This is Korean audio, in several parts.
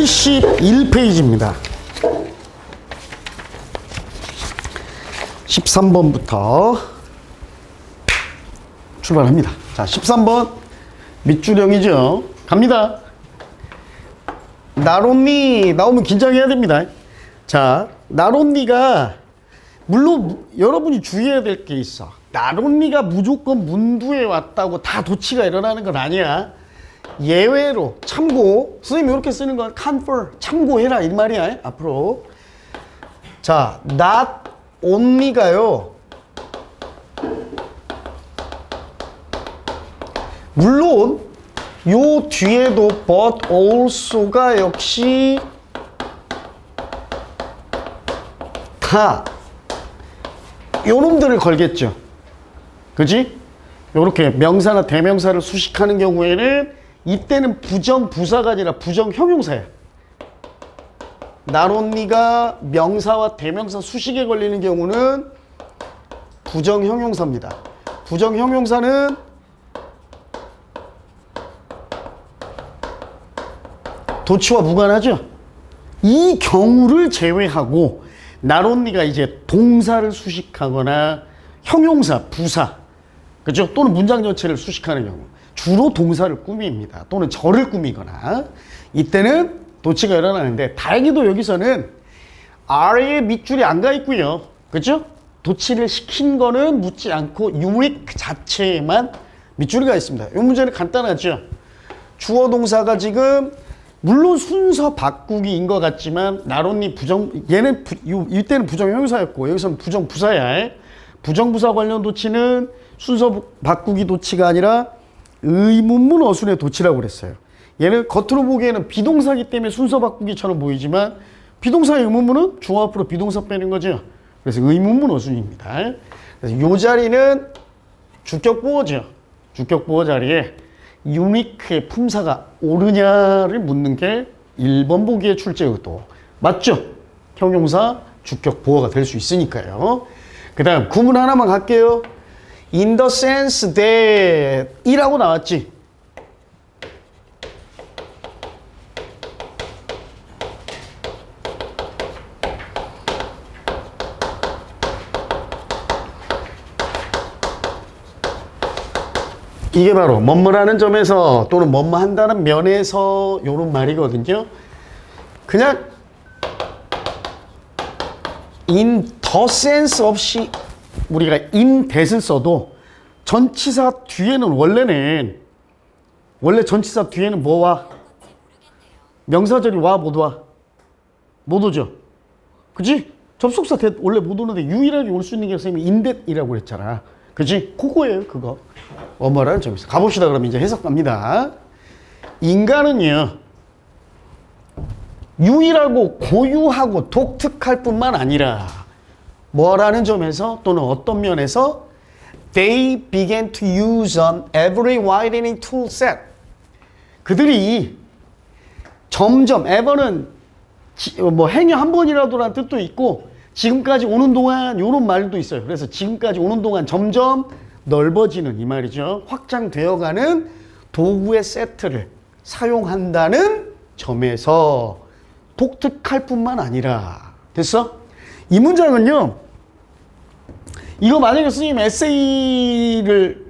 71페이지입니다. 13번부터 출발합니다. 자, 13번 밑줄형이죠. 갑니다. 나론니 나오면 긴장해야 됩니다. 자, 나론니가 물론 여러분이 주의해야 될 게 있어. 나론니가 무조건 문두에 왔다고 다 도치가 일어나는 건 아니야. 예외로 참고, 선생님이 이렇게 쓰는 건 confer, 참고해라 이 말이야. 앞으로 자, not only가요, 물론 요 뒤에도 but also가 역시 다 요놈들을 걸겠죠. 그지? 요렇게 명사나 대명사를 수식하는 경우에는 이때는 부정부사가 아니라 부정형용사야. 나론니가 명사와 대명사 수식에 걸리는 경우는 부정형용사입니다. 부정형용사는 도치와 무관하죠. 이 경우를 제외하고 나론니가 이제 동사를 수식하거나 형용사, 부사, 그죠? 또는 문장 전체를 수식하는 경우, 주로 동사를 꾸밉니다. 또는 절을 꾸미거나, 이때는 도치가 일어나는데, 다행히도 여기서는 R의 밑줄이 안 가 있고요. 그죠? 도치를 시킨 거는 묻지 않고 unique 자체에만 밑줄이 가 있습니다. 이 문제는 간단하죠. 주어 동사가 지금 물론 순서 바꾸기인 것 같지만 나론니 얘는 이때는 부정형용사였고 여기서는 부정부사야. 부정부사 관련 도치는 순서 바꾸기 도치가 아니라 의문문 어순의 도치라고 그랬어요. 얘는 겉으로 보기에는 비동사기 때문에 순서 바꾸기처럼 보이지만 비동사의 의문문은 주어 앞으로 비동사 빼는 거죠. 그래서 의문문 어순입니다. 그래서 이 자리는 주격보어죠. 주격보어 자리에 유니크의 품사가 옳으냐를 묻는 게 1번 보기의 출제 의도. 맞죠? 형용사 주격 보어가 될 수 있으니까요. 그 다음 구문 하나만 갈게요. In the sense that 이라고 나왔지. 이게 바로 뭐뭐라는 점에서 또는 뭐뭐 한다는 면에서 요런 말이거든요. 그냥 in the sense 없이 우리가 in that을 써도 전치사 뒤에는 원래 전치사 뒤에는 뭐 와? 명사절이 와, 못 와? 못 오죠? 그치? 접속사 that 원래 못 오는데 유일하게 올 수 있는 게 선생님이 in that이라고 그랬잖아. 그치? 그거예요, 그거. 뭐뭐라는 점에서. 가봅시다. 그럼 이제 해석 갑니다. 인간은요, 유일하고 고유하고 독특할 뿐만 아니라 뭐라는 점에서 또는 어떤 면에서 they began to use on every widening tool set. 그들이 점점, ever는 뭐 행여 한 번이라도라는 뜻도 있고 지금까지 오는 동안 이런 말도 있어요. 그래서 지금까지 오는 동안 점점 넓어지는 이 말이죠. 확장되어가는 도구의 세트를 사용한다는 점에서 독특할 뿐만 아니라. 됐어? 이 문장은요, 이거 만약에 선생님 에세이를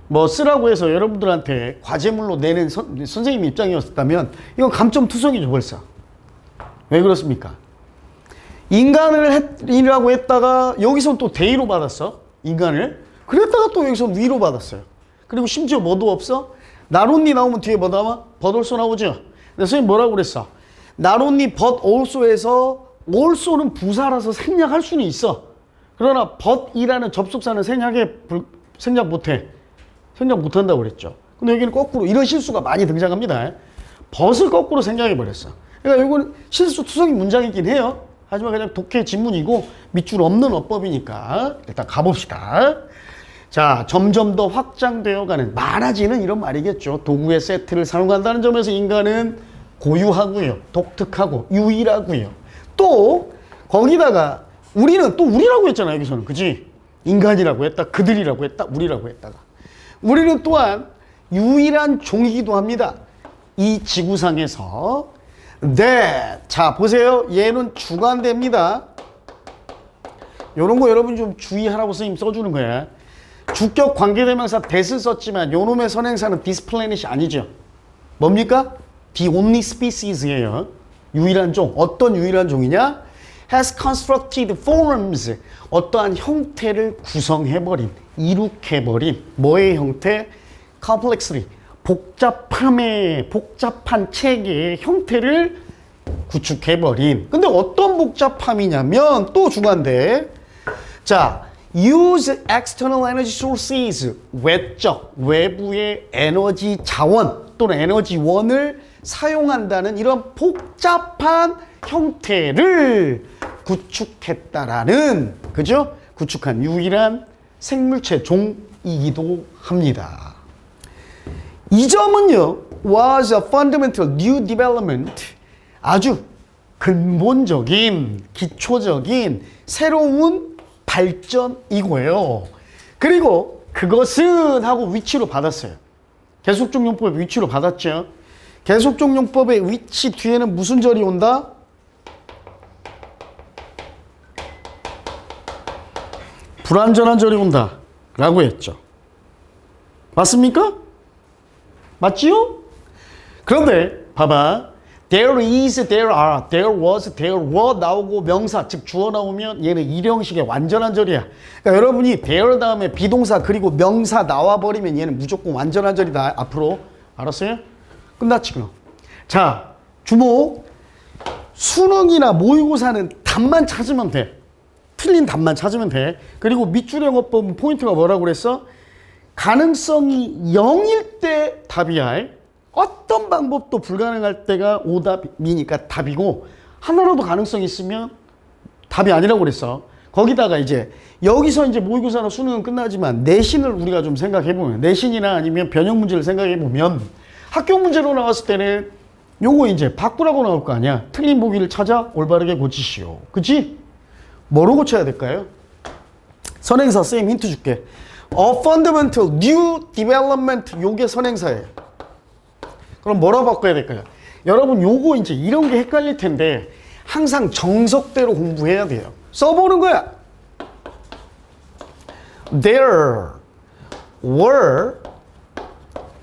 뭐 쓰라고 해서 여러분들한테 과제물로 내는 선생님 입장이었다면 이건 감점투성이죠. 벌써. 왜 그렇습니까? 인간이라고 했다가 여기선 또 대의로 받았어. 인간을. 그랬다가 또 여기서 위로 받았어요. 그리고 심지어 뭐도 없어? 나론니 나오면 뒤에 뭐 나와? but also 나오죠. 근데 선생님 뭐라고 그랬어? 나론니 but also에서 also는 부사라서 생략할 수는 있어. 그러나 but이라는 접속사는 생략 못해. 생략 못한다고 그랬죠. 근데 여기는 거꾸로 이런 실수가 많이 등장합니다. but을 거꾸로 생략해버렸어. 그러니까 이거는 실수 투성이 문장이긴 해요. 하지만 그냥 독해 지문이고 밑줄 없는 어법이니까 일단 가봅시다. 자, 점점 더 확장되어가는, 많아지는 이런 말이겠죠. 도구의 세트를 사용한다는 점에서 인간은 고유하고요, 독특하고 유일하고요. 또 거기다가 우리는 또 우리라고 했잖아요. 여기서는. 그치? 인간이라고 했다, 그들이라고 했다, 우리라고 했다가. 우리는 또한 유일한 종이기도 합니다. 이 지구상에서 that. 자, 보세요. 얘는 주관대입니다. 요런 거 여러분 좀 주의하라고 선생님 써주는 거야. 주격 관계대명사 that을 썼지만 요놈의 선행사는 this planet이 아니죠. 뭡니까? The only species예요. 유일한 종. 어떤 유일한 종이냐? has constructed forms. 어떠한 형태를 구성해버린, 이룩해버린 뭐의 형태? complexly. 복잡한 체계의 형태를 구축해버린. 근데 어떤 복잡함이냐면 또 중요한데, 자, use external energy sources. 외적, 외부의 에너지 자원 또는 에너지원을 사용한다는 이런 복잡한 형태를 구축했다라는, 그죠? 구축한 유일한 생물체 종이기도 합니다. 이 점은요, was a fundamental new development. 아주 근본적인, 기초적인 새로운 발전이고요. 그리고 그것은 하고 위치로 받았어요. 계속적용법의 위치로 받았죠. 계속적용법의 위치 뒤에는 무슨 절이 온다? 불완전한 절이 온다 라고 했죠. 맞습니까? 맞지요? 그런데 봐봐. There is, there are, there was, there were 나오고 명사, 즉 주어 나오면 얘는 일형식의 완전한 절이야. 그러니까 여러분이 there 다음에 비동사 그리고 명사 나와버리면 얘는 무조건 완전한 절이다. 앞으로. 알았어요? 끝났지 그럼. 자, 주목. 수능이나 모의고사는 답만 찾으면 돼. 틀린 답만 찾으면 돼. 그리고 밑줄 영어법 포인트가 뭐라고 그랬어? 가능성이 0일 때 답이야. 어떤 방법도 불가능할 때가 오답이니까 답이고, 하나라도 가능성이 있으면 답이 아니라고 그랬어. 거기다가 이제 여기서 이제 모의고사나 수능은 끝나지만 내신을 우리가 좀 생각해보면, 내신이나 아니면 변형 문제를 생각해보면 학교 문제로 나왔을 때는 요거 이제 바꾸라고 나올 거 아니야. 틀린 보기를 찾아 올바르게 고치시오. 그치? 뭐로 고쳐야 될까요? 선행사 쌤 힌트 줄게. A fundamental new development. 요게 선행사예요. 그럼 뭐라고 바꿔야 될까요? 여러분 요거 이제 이런 게 헷갈릴 텐데 항상 정석대로 공부해야 돼요. 써보는 거야. There were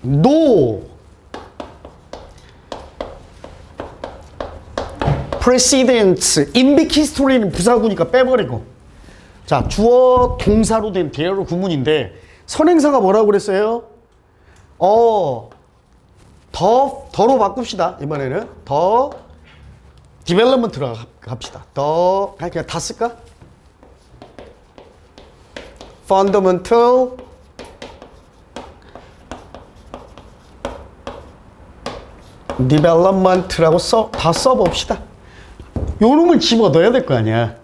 no precedents. 인빅 히스토리는 부사구니까 빼버리고. 자, 주어 동사로 된 대여로 구문인데 선행사가 뭐라고 그랬어요? 더로 바꿉시다. 이번에는 더 디벨롭먼트로 갑시다. 더 그냥 다 쓸까? fundamental development라고 다 써봅시다. 요 놈을 집어 넣어야 될 거 아니야.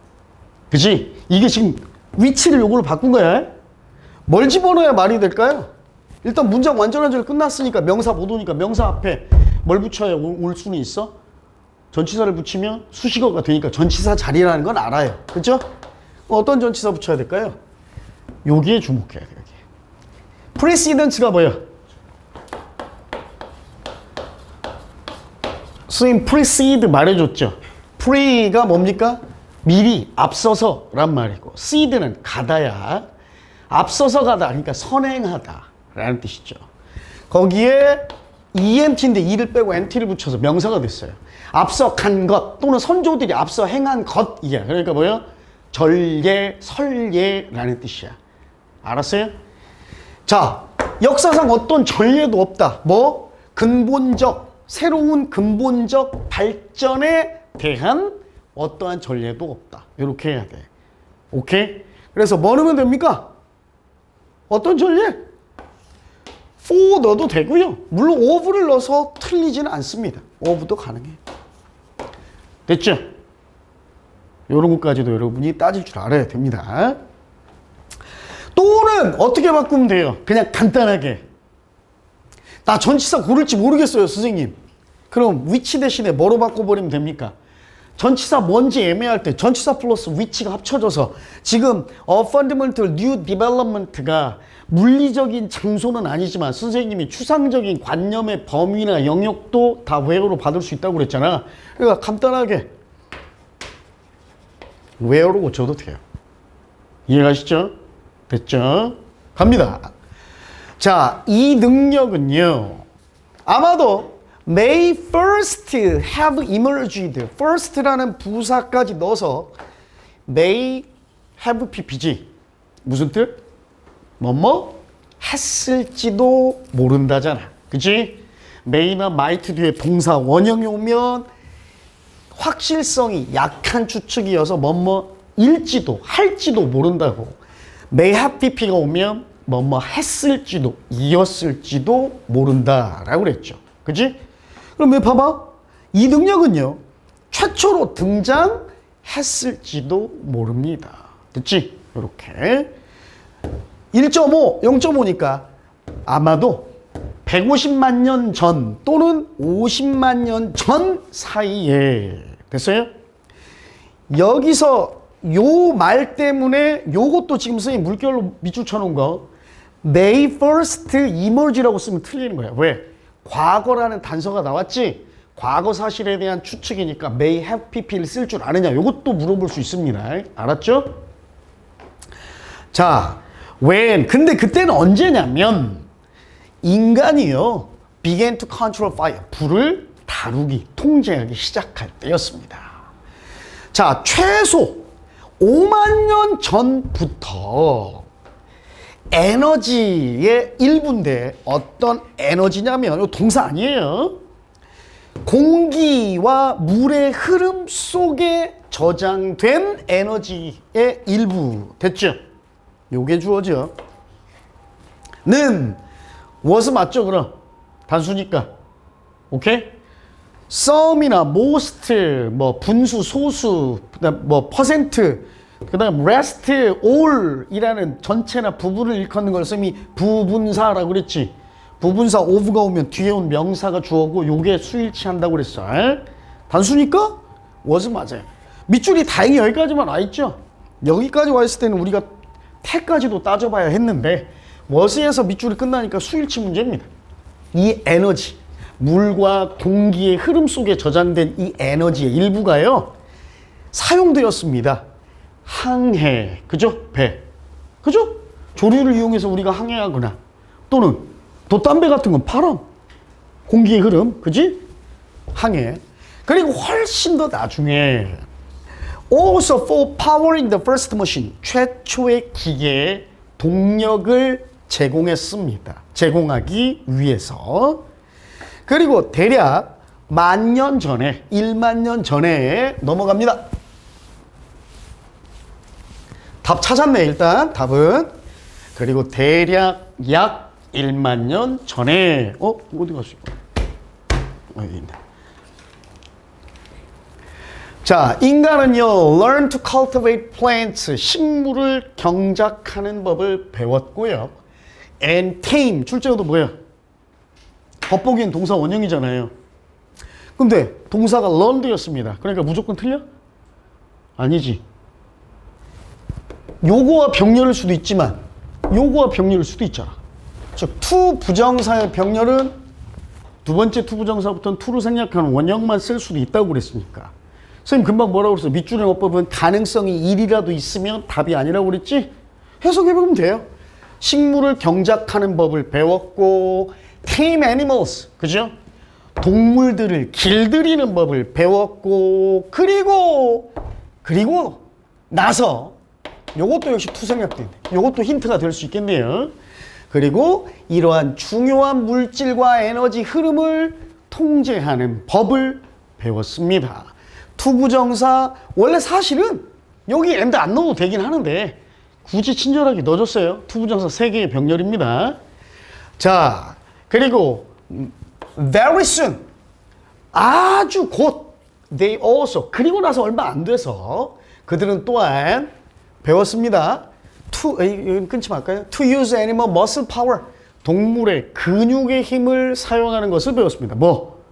그치? 이게 지금 위치를 요걸로 바꾼 거야. 뭘 집어넣어야 말이 될까요? 일단 문장 완전한 절 끝났으니까 명사 못 오니까 명사 앞에 뭘 붙여야 올 수는 있어? 전치사를 붙이면 수식어가 되니까 전치사 자리라는 건 알아요. 그죠? 어떤 전치사 붙여야 될까요? 여기에 주목해야 돼요. 여기. precedence가 뭐야? 선생님 precede 말해줬죠. pre가 뭡니까? 미리, 앞서서 란 말이고, seed는 가다야. 앞서서 가다, 그러니까 선행하다 라는 뜻이죠. 거기에 ENT인데 E를 빼고 NT를 붙여서 명사가 됐어요. 앞서 간 것 또는 선조들이 앞서 행한 것이야. 그러니까 뭐예요? 전례, 설례라는 뜻이야. 알았어요? 자, 역사상 어떤 전례도 없다. 뭐? 새로운 근본적 발전에 대한 어떠한 전례도 없다. 이렇게 해야 돼. 오케이? 그래서 뭐 넣으면 됩니까? 어떤 전례? for 넣어도 되고요. 물론 of를 넣어서 틀리지는 않습니다. of도 가능해. 됐죠? 이런 것까지도 여러분이 따질 줄 알아야 됩니다. 또는 어떻게 바꾸면 돼요? 그냥 간단하게. 나 전치사 고를지 모르겠어요, 선생님. 그럼 위치 대신에 뭐로 바꿔버리면 됩니까? 전치사 뭔지 애매할 때 전치사 플러스 위치가 합쳐져서 지금 fundamental new development가 물리적인 장소는 아니지만 선생님이 추상적인 관념의 범위나 영역도 다 where로 받을 수 있다고 그랬잖아. 그러니까 간단하게 where로 고쳐도 돼요. 이해가시죠? 됐죠? 갑니다. 자, 이 능력은요. 아마도 may first have emerged. first라는 부사까지 넣어서 may have ppg. 무슨 뜻? 뭐뭐 했을지도 모른다잖아. 그치? may나 might 뒤에 동사 원형이 오면 확실성이 약한 추측이어서 뭐뭐일지도 할지도 모른다고. may have pp가 오면 뭐뭐 했을지도 이었을지도 모른다라고 그랬죠. 그치? 그럼 왜 봐봐? 이 능력은요. 최초로 등장했을지도 모릅니다. 됐지? 이렇게 1.5, 0.5니까 아마도 150만 년 전 또는 50만 년 전 사이에 됐어요? 여기서 요 말 때문에 요것도 지금 선생님 물결로 밑줄 쳐놓은 거 may first emerge라고 쓰면 틀리는 거야. 왜? 과거라는 단서가 나왔지? 과거 사실에 대한 추측이니까 may have pp를 쓸 줄 아느냐? 요것도 물어볼 수 있습니다. 알았죠? 자, when. 근데 그때는 언제냐면 인간이요. began to control fire. 불을 다루기, 통제하기 시작할 때였습니다. 자, 최소 5만 년 전부터 에너지의 일부인데 어떤 에너지냐면 이거 동사 아니에요. 공기와 물의 흐름 속에 저장된 에너지의 일부. 됐죠? 요게 주어져. 는 was 맞죠 그럼? 단수니까. 오케이? some이나 most, 뭐 분수, 소수, 그다음 뭐 퍼센트, 그다음 rest, all이라는 전체나 부분을 일컫는 걸 쌤이 부분사라고 그랬지. 부분사 of가 오면 뒤에 온 명사가 주어고 요게 수일치 한다고 그랬어. 단수니까 was 맞아요. 밑줄이 다행히 여기까지만 와 있죠. 여기까지 와 있을 때는 우리가 태까지도 따져봐야 했는데 was에서 밑줄이 끝나니까 수일치 문제입니다. 이 에너지, 물과 공기의 흐름 속에 저장된 이 에너지의 일부가요 사용되었습니다. 항해, 그죠? 배, 그죠? 조류를 이용해서 우리가 항해하거나 또는 돛담배 같은 건 바람, 공기의 흐름, 그지? 항해. 그리고 훨씬 더 나중에 also for powering the first machine, 최초의 기계에 동력을 제공했습니다. 제공하기 위해서. 그리고 대략 10,000년 전에, 10,000년 전에 넘어갑니다. 답 찾았네, 일단 답은. 그리고 대략 약 10,000년 전에, 어디 갔어? 여기 있네. 자, 인간은요, learn to cultivate plants, 식물을 경작하는 법을 배웠고요. and tame, 출제어도 뭐예요? 겉보기엔 동사 원형이잖아요. 근데 동사가 learned였습니다. 그러니까 무조건 틀려? 아니지. 요거와 병렬일 수도 있지만 요거와 병렬일 수도 있잖아. 즉 to 부정사의 병렬은 두 번째 to 부정사부터는 to를 생략하는 원형만 쓸 수도 있다고 그랬으니까. 선생님 금방 뭐라고 그랬어? 밑줄의 어법은 가능성이 1이라도 있으면 답이 아니라고 그랬지? 해석해보면 돼요. 식물을 경작하는 법을 배웠고 tame animals, 그죠? 동물들을 길들이는 법을 배웠고 그리고 나서 요것도 역시 to 생략돼. 요것도 힌트가 될 수 있겠네요. 그리고 이러한 중요한 물질과 에너지 흐름을 통제하는 법을 배웠습니다. 투부정사 원래 사실은 여기 and 안 넣어도 되긴 하는데 굳이 친절하게 넣어줬어요. 투부정사 3개의 병렬입니다. 자, 그리고 very soon, 아주 곧 they also, 그리고 나서 얼마 안 돼서 그들은 또한 배웠습니다. 이건 끊지 말까요? To use animal muscle power, 동물의 근육의 힘을 사용하는 것을 배웠습니다. 뭐?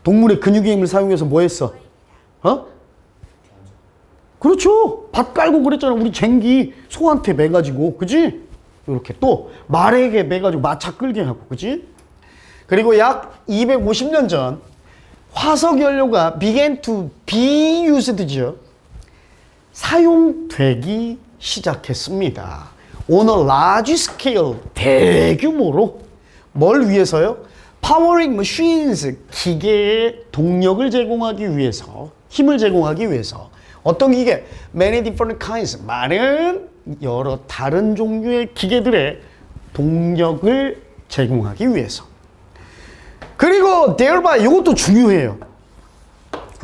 동물의 근육의 힘을 사용해서 뭐 했어? 그렇죠. 밭 깔고 그랬잖아. 우리 쟁기 소한테 매가지고, 그지? 이렇게 또 말에게 매가지고 마차 끌게 하고, 그지? 그리고 약 250년 전 화석 연료가 began to be used죠. 사용되기 시작했습니다. On a large scale, 대규모로. 뭘 위해서요? Powering machines, 기계의 동력을 제공하기 위해서, 힘을 제공하기 위해서. 어떤 기계? Many different kinds, 많은 여러 다른 종류의 기계들의 동력을 제공하기 위해서. 그리고 thereby, 이것도 중요해요.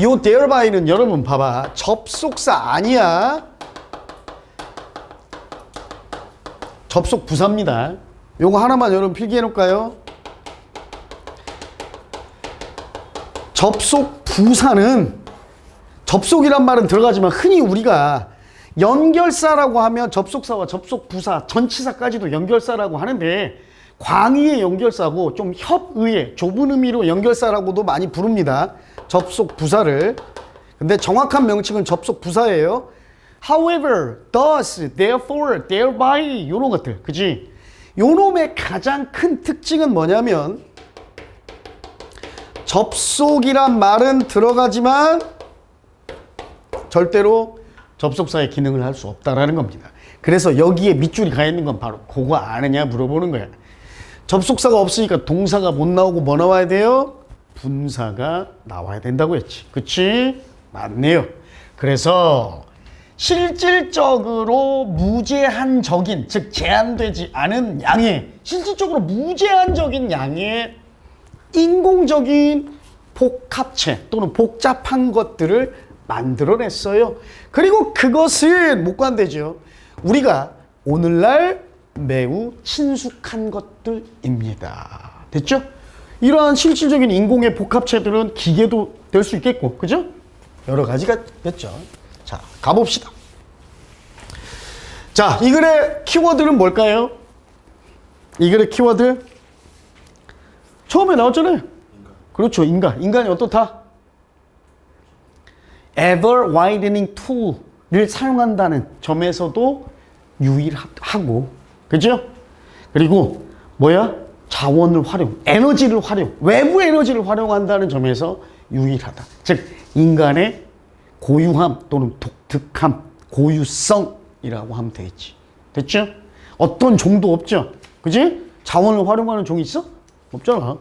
요 thereby,는 여러분 봐봐. 접속사 아니야. 접속 부사입니다. 요거 하나만 여러분 필기해 놓을까요? 접속 부사는, 접속이란 말은 들어가지만 흔히 우리가 연결사라고 하면 접속사와 접속 부사, 전치사까지도 연결사라고 하는데, 광의의 연결사고 좀 협의의 좁은 의미로 연결사라고도 많이 부릅니다. 접속 부사를. 근데 정확한 명칭은 접속 부사예요. However, thus, therefore, thereby 이런 것들, 그지? 요놈의 가장 큰 특징은 뭐냐면 접속이란 말은 들어가지만 절대로 접속사의 기능을 할 수 없다라는 겁니다. 그래서 여기에 밑줄이 가 있는 건 바로 그거 아느냐 물어보는 거야. 접속사가 없으니까 동사가 못 나오고 뭐 나와야 돼요? 분사가 나와야 된다고 했지. 그치? 맞네요. 그래서 실질적으로 무제한적인, 즉 제한되지 않은 양의, 실질적으로 무제한적인 양의 인공적인 복합체 또는 복잡한 것들을 만들어냈어요. 그리고 그것을 못 관대죠. 우리가 오늘날 매우 친숙한 것들입니다. 됐죠? 이러한 실질적인 인공의 복합체들은 기계도 될 수 있겠고, 그죠? 여러 가지가 있겠죠. 자, 가봅시다. 자, 이 글의 키워드는 뭘까요? 이 글의 키워드? 처음에 나왔잖아요. 그렇죠, 인간. 인간이 어떻다? ever widening tool을 사용한다는 점에서도 유일하고, 그죠? 그리고 뭐야? 자원을 활용, 에너지를 활용, 외부 에너지를 활용한다는 점에서 유일하다. 즉 인간의 고유함 또는 독특함, 고유성이라고 하면 되겠지. 됐죠? 어떤 종도 없죠? 그지? 자원을 활용하는 종이 있어? 없잖아.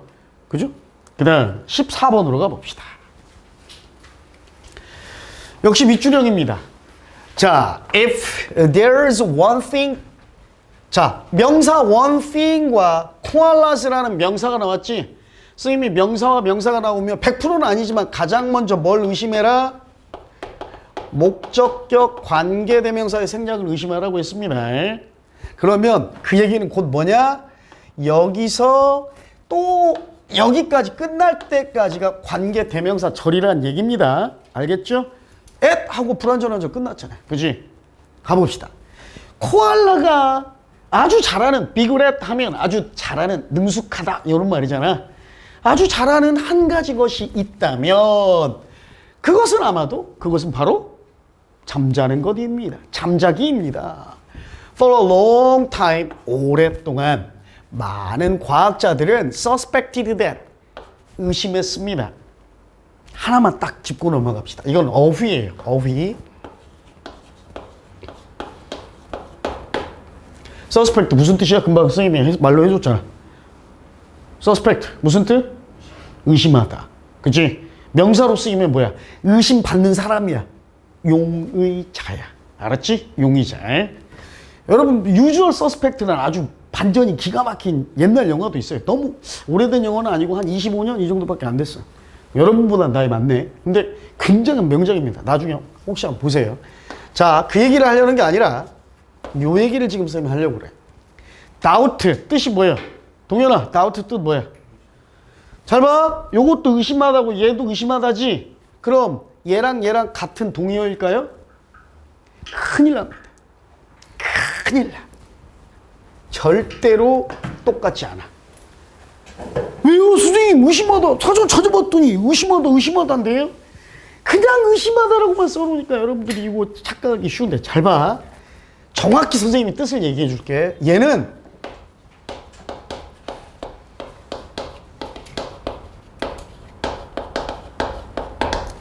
그죠? 그 다음 14번으로 가봅시다. 역시 밑줄형입니다. 자, if there's one thing, 자, 명사 one thing과 koalas라는 명사가 나왔지? 선생님이 명사와 명사가 나오면 100%는 아니지만 가장 먼저 뭘 의심해라? 목적격 관계대명사의 생략을 의심하라고 했습니다. 그러면 그 얘기는 곧 뭐냐? 여기서 또 여기까지 끝날 때까지가 관계대명사 절이라는 얘기입니다. 알겠죠? at 하고 불완전한 절 끝났잖아요. 그지? 가봅시다. 코알라가 아주 잘하는, 비그렛 하면 아주 잘하는, 능숙하다 이런 말이잖아. 아주 잘하는 한 가지 것이 있다면 그것은 아마도, 그것은 바로 잠자는 것입니다. 잠자기입니다. For a long time, 오랫동안 많은 과학자들은 suspected that, 의심했습니다. 하나만 딱 짚고 넘어갑시다. 이건 어휘예요. 어휘. suspect 무슨 뜻이야? 금방 선생님이 말로 해줬잖아. suspect 무슨 뜻? 의심하다. 그치? 명사로 쓰이면 뭐야? 의심받는 사람이야. 용의자야. 알았지? 용의자. 여러분 usual suspect는 아주 반전이 기가 막힌 옛날 영화도 있어요. 너무 오래된 영화는 아니고 한 25년 이 정도밖에 안 됐어. 여러분보다 나이 많네. 근데 굉장한 명작입니다. 나중에 혹시 한번 보세요. 자, 그 얘기를 하려는 게 아니라 요 얘기를 지금 선생님이 하려고 그래. doubt 뜻이 뭐야? 동현아, doubt 뜻 뭐야? 잘 봐. 요것도 의심하다고 얘도 의심하다지. 그럼 얘랑 같은 동의어일까요? 큰일 납니다. 큰일 나. 절대로 똑같지 않아. 왜요? 선생님 의심하다. 찾아봤더니 의심하다인데요? 그냥 의심하다라고만 써놓으니까 여러분들이 이거 착각하기 쉬운데 잘 봐. 정확히 선생님이 뜻을 얘기해 줄게. 얘는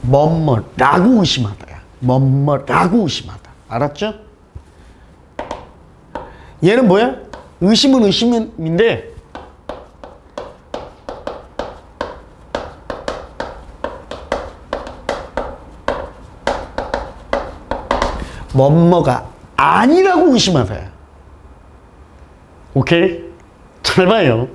뭐뭐라고 의심하다야. 뭐뭐라고 의심하다. 알았죠? 얘는 뭐야? 의심은 의심인데 뭐뭐가 아니라고 의심하세요. 오케이? 잘 봐요.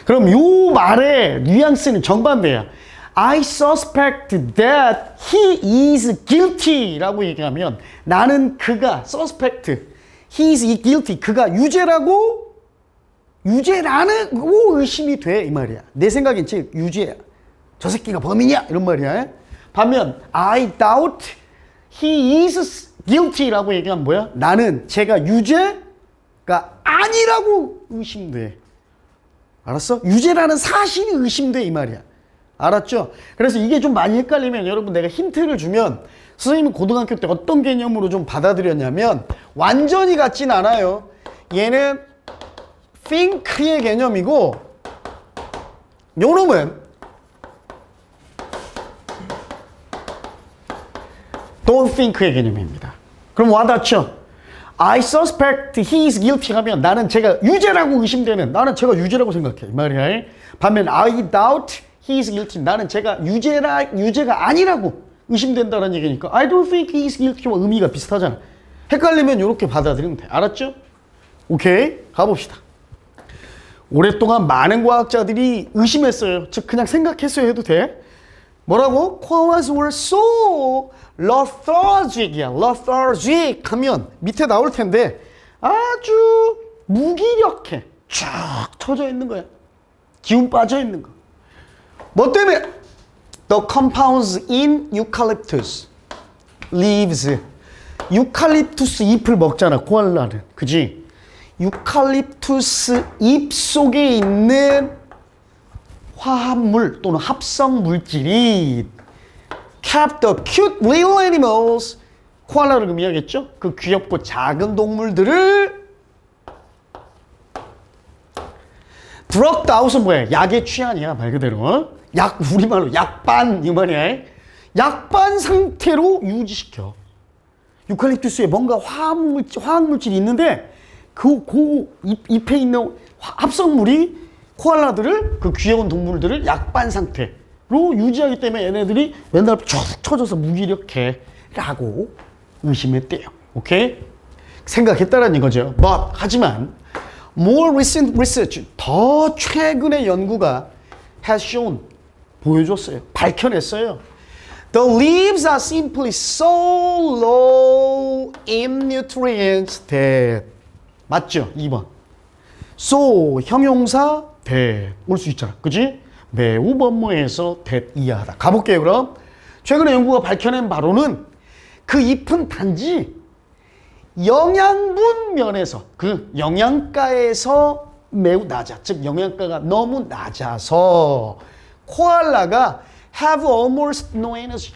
그럼 요 말의 뉘앙스는 정반대야. I suspect that he is guilty 라고 얘기하면 나는 그가 suspect, he is guilty, 그가 유죄라고 유죄라는 의심이 돼 이 말이야. 내 생각엔 즉 유죄야. 저 새끼가 범인이야 이런 말이야. 반면 I doubt he is guilty라고 얘기하면 뭐야? 나는 제가 유죄가 아니라고 의심돼. 알았어? 유죄라는 사실이 의심돼 이 말이야. 알았죠? 그래서 이게 좀 많이 헷갈리면 여러분 내가 힌트를 주면 선생님은 고등학교 때 어떤 개념으로 좀 받아들였냐면 완전히 같진 않아요. 얘는 think의 개념이고 요놈은 don't think의 개념입니다. 그럼 와닿죠? I suspect he is guilty 하면 나는 제가 유죄라고 의심되는, 나는 제가 유죄라고 생각해 이 말이야. 반면 I doubt he is guilty, 나는 제가 유죄가 아니라고 의심된다는 얘기니까 I don't think he is guilty와 의미가 비슷하잖아. 헷갈리면 이렇게 받아들이면 돼. 알았죠? 오케이, 가봅시다. 오랫동안 많은 과학자들이 의심했어요. 즉 그냥 생각했어요 해도 돼. 뭐라고? Koalas were so lethargic이야. lethargic 하면 밑에 나올 텐데 아주 무기력해. 쫙 쳐져 있는 거야. 기운 빠져 있는 거. 뭐 때문에? The compounds in eucalyptus leaves. 유칼립투스 잎을 먹잖아, 코알라는. 그지? 유칼립투스 잎 속에 있는 화합물 또는 합성 물질이 kept the cute little animals, 코알라를 의미하겠죠? 그 귀엽고 작은 동물들을 drugged out은 뭐야? 약에 취한이야, 말 그대로. 약, 우리말로 약반, 이 말이야. 약반 상태로 유지시켜. 유칼립투스에 뭔가 화학물질이 있는데 그 잎에 있는 합성물이 코알라들을, 그 귀여운 동물들을 약반 상태로 유지하기 때문에 얘네들이 맨날 쭉 쳐져서 무기력해 라고 의심했대요. 오케이? 생각했다라는 거죠. But, 하지만 more recent research, 더 최근의 연구가 has shown, 보여줬어요. 밝혀냈어요. The leaves are simply so low in nutrients that, 맞죠? 2번. so 형용사 that 올 수 있잖아. 그지? 매우 뭐뭐해서 that 이하다. 가볼게요 그럼. 최근에 연구가 밝혀낸 바로는 그 잎은 단지 영양분 면에서, 그 영양가에서 매우 낮아. 즉 영양가가 너무 낮아서 코알라가 have almost no energy,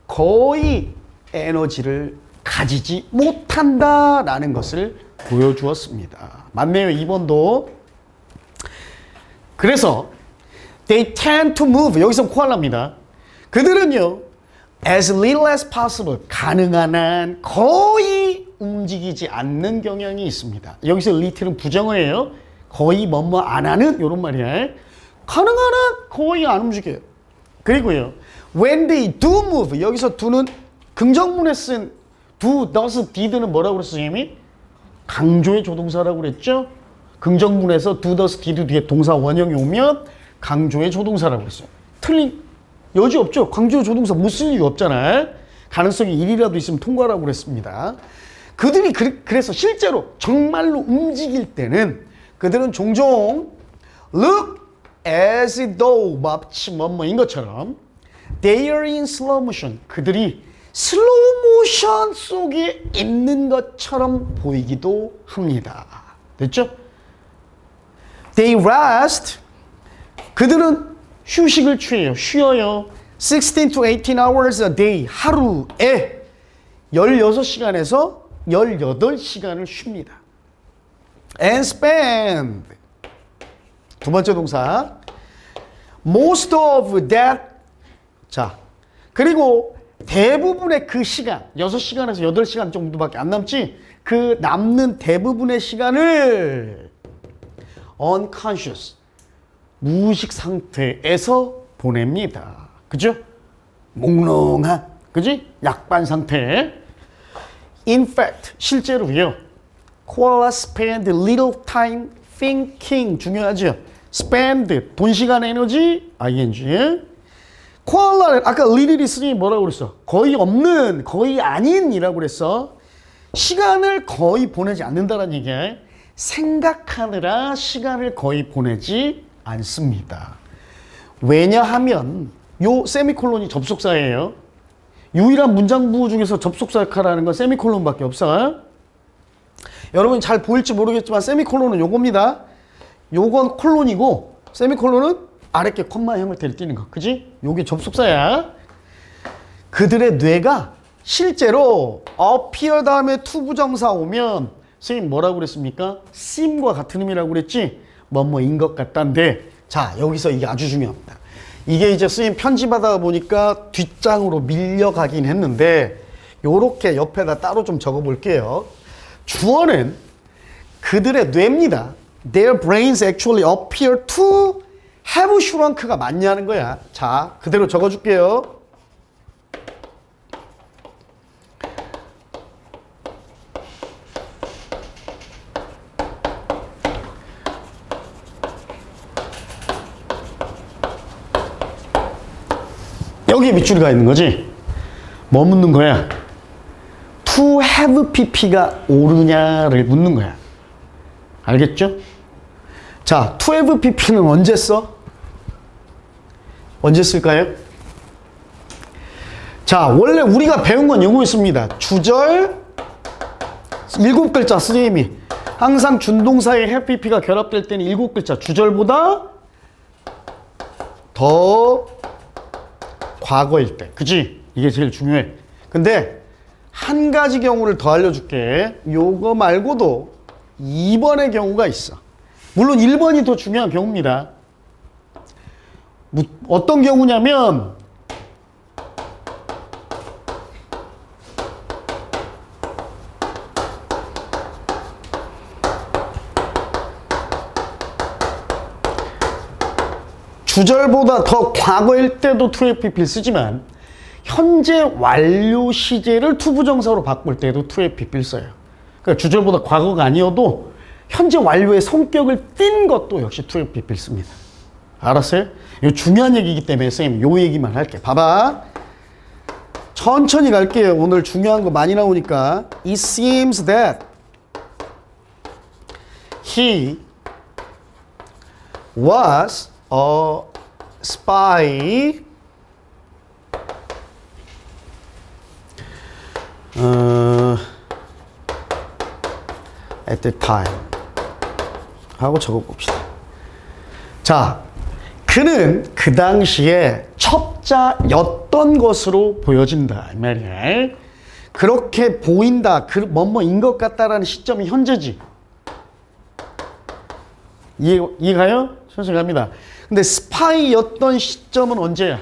거의 에너지를 가지지 못한다라는 것을 보여주었습니다. 맞네요, 2번도. 그래서 they tend to move, 여기서 코알라입니다. 그들은요 as little as possible, 가능한 한 거의 움직이지 않는 경향이 있습니다. 여기서 little은 부정어예요. 거의 뭐뭐 안 하는 이런 말이야. 가능한 한 거의 안 움직여요. 그리고요 when they do move, 여기서 do는 긍정문에 쓴 do, does, did는 뭐라고 그랬어 선생님이? 강조의 조동사라고 그랬죠? 긍정문에서 do, does, did 뒤에 동사 원형이 오면 강조의 조동사라고 그랬어요. 틀린 여지 없죠? 강조의 조동사 못 쓸 이유 없잖아. 가능성이 1이라도 있으면 통과라고 그랬습니다. 그들이 그래서 실제로 정말로 움직일 때는 그들은 종종 look as though 마치 뭐뭐인 것처럼 they are in slow motion, 그들이 슬로우 모션 속에 있는 것처럼 보이기도 합니다. 됐죠? They rest, 그들은 휴식을 취해요. 쉬어요. 16 to 18 hours a day. 하루에 16시간에서 18시간을 쉽니다. And spend. 두 번째 동사. Most of that. 자, 그리고 대부분의 그 시간, 6시간에서 8시간 정도밖에 안 남지, 그 남는 대부분의 시간을 unconscious, 무의식 상태에서 보냅니다. 그죠? 몽롱한, 그지? 약반 상태. In fact, 실제로요. Koala spend little time thinking. 중요하죠? spend, 돈, 시간, 에너지, ing. 코알라는 아까 little이 쓰니 뭐라고 그랬어? 거의 없는, 거의 아닌이라고 그랬어. 시간을 거의 보내지 않는다는 얘기야. 생각하느라 시간을 거의 보내지 않습니다. 왜냐하면 요 세미콜론이 접속사예요. 유일한 문장부호 중에서 접속사 역할을 건 세미콜론밖에 없어. 여러분 잘 보일지 모르겠지만 세미콜론은 요겁니다. 요건 콜론이고 세미콜론은 아랫게 콤마 형태를 띄는 거. 그지? 요게 접속사야. 그들의 뇌가 실제로 appear 다음에 to 부정사 오면 선생님 뭐라고 그랬습니까? seem과 같은 의미라고 그랬지? 뭐뭐인 것 같단데. 자, 여기서 이게 아주 중요합니다. 이게 이제 선생님 편집하다 보니까 뒷장으로 밀려가긴 했는데 요렇게 옆에다 따로 좀 적어 볼게요. 주어는 그들의 뇌입니다. Their brains actually appear to have shrunk가 맞냐는 거야. 자, 그대로 적어줄게요. 여기에 밑줄이 가 있는 거지. 뭐 묻는 거야? To have pp가 옳으냐를 묻는 거야. 알겠죠? 자, to have pp는 언제 써? 언제 쓸까요? 자, 원래 우리가 배운 건 요거였습니다. 주절 7글자 선생님이 항상 준동사에 have pp가 결합될 때는 7글자 주절보다 더 과거일 때. 그치? 이게 제일 중요해. 근데 한 가지 경우를 더 알려줄게. 요거 말고도 2번의 경우가 있어. 물론 1번이 더 중요한 경우입니다. 어떤 경우냐면 주절보다 더 과거일 때도 to have pp를 쓰지만 현재 완료 시제를 to 부정사로 바꿀 때도 to have pp를 써요. 그러니까 주절보다 과거가 아니어도 현재 완료의 성격을 띈 것도 역시 to have pp를 씁니다. 알았어요? 이거 중요한 얘기이기 때문에 선생님 요 얘기만 할게. 봐봐. 천천히 갈게요. 오늘 중요한 거 많이 나오니까. It seems that he was a spy at the time 하고 적어봅시다. 자, 그는 그 당시에 첩자였던 것으로 보여진다 이 말이야. 그렇게 보인다, 뭐뭐인 것 같다라는 시점이 현재지. 이해가요? 선생님 갑니다. 근데 스파이였던 시점은 언제야?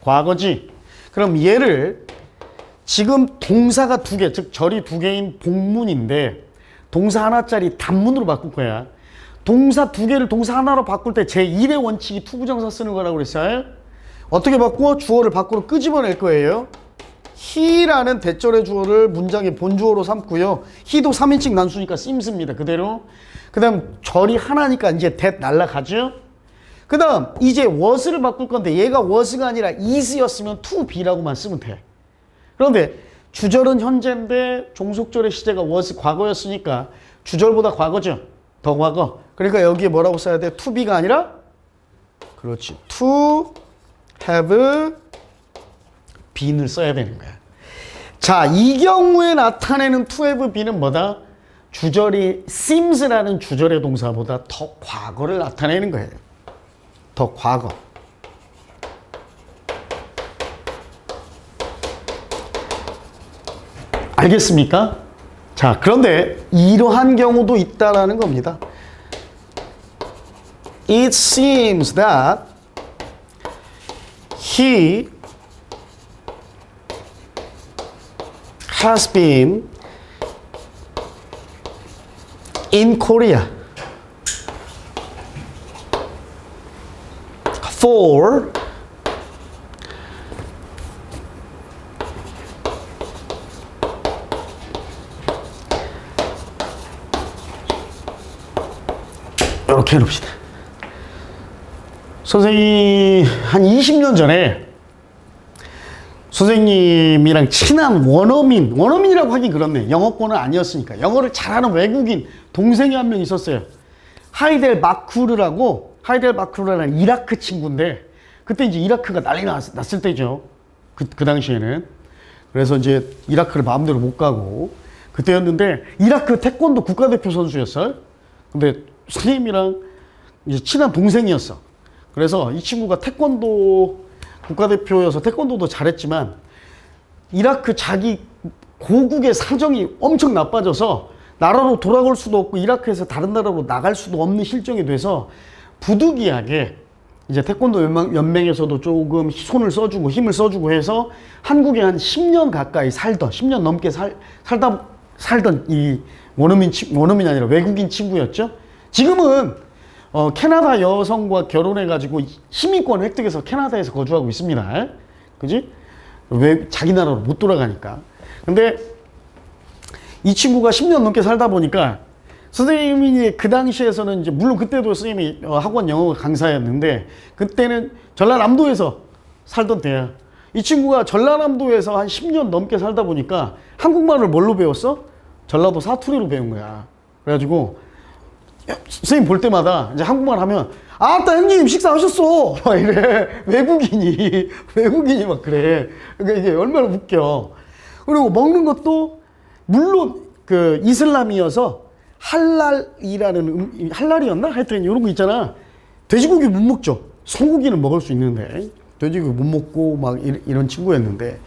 과거지. 그럼 얘를 지금 동사가 2개, 즉 절이 2개인 복문인데 동사 하나짜리 단문으로 바꿀 거야. 동사 2개를 동사 하나로 바꿀 때 제1의 원칙이 투부정사 쓰는 거라고 그랬어요. 어떻게 바꾸어? 주어를 밖으로 끄집어낼 거예요. he라는 대절의 주어를 문장의 본주어로 삼고요. he도 3인칭 난수니까 sims입니다. 그대로. 그 다음 절이 하나니까 이제 that 날라가죠. 그 다음 이제 was를 바꿀 건데 얘가 was가 아니라 is였으면 to be라고만 쓰면 돼. 그런데 주절은 현재인데 종속절의 시제가 was 과거였으니까 주절보다 과거죠. 더 과거. 그러니까 여기에 뭐라고 써야 돼? to be가 아니라 그렇지. to have been을 써야 되는 거야. 자, 이 경우에 나타내는 to have been은 뭐다? 주절이 seems라는 주절의 동사보다 더 과거를 나타내는 거예요. 더 과거. 알겠습니까? 자, 그런데 이러한 경우도 있다라는 겁니다. It seems that he has been in Korea for 이렇게 해놓읍시다. 선생님이 한 20년 전에 선생님이랑 친한 원어민이라고 하긴 그렇네. 영어권은 아니었으니까. 영어를 잘하는 외국인 동생이 한 명 있었어요. 하이델 마크루라는 이라크 친구인데, 그때 이제 이라크가 난리 났을 때죠. 그 당시에는. 그래서 이제 이라크를 마음대로 못 가고, 그때였는데, 이라크 태권도 국가대표 선수였어요. 근데 선생님이랑 이제 친한 동생이었어. 그래서 이 친구가 태권도 국가대표여서 태권도도 잘했지만 이라크 자기 고국의 사정이 엄청 나빠져서 나라로 돌아갈 수도 없고 이라크에서 다른 나라로 나갈 수도 없는 실정이 돼서 부득이하게 이제 태권도 연맹에서도 조금 손을 써주고 힘을 써주고 해서 한국에 한 10년 가까이 10년 넘게 살던 이 원어민이 아니라 외국인 친구였죠. 지금은 캐나다 여성과 결혼해가지고 시민권을 획득해서 캐나다에서 거주하고 있습니다. 그지? 왜 자기 나라로 못 돌아가니까. 근데 이 친구가 10년 넘게 살다 보니까 선생님이 그 당시에서는 이제 물론 그때도 선생님이 학원 영어 강사였는데 그때는 전라남도에서 살던 때야. 이 친구가 전라남도에서 한 10년 넘게 살다 보니까 한국말을 뭘로 배웠어? 전라도 사투리로 배운 거야. 그래가지고 선생님 볼 때마다 이제 한국말 하면 아따 형님 식사하셨어 막 이래. 외국인이 막 그래. 그러니까 이게 얼마나 웃겨. 그리고 먹는 것도 물론 그 이슬람이어서 할랄이었나? 하여튼 이런 거 있잖아. 돼지고기 못 먹죠. 소고기는 먹을 수 있는데 돼지고기 못 먹고 막 이런 친구였는데,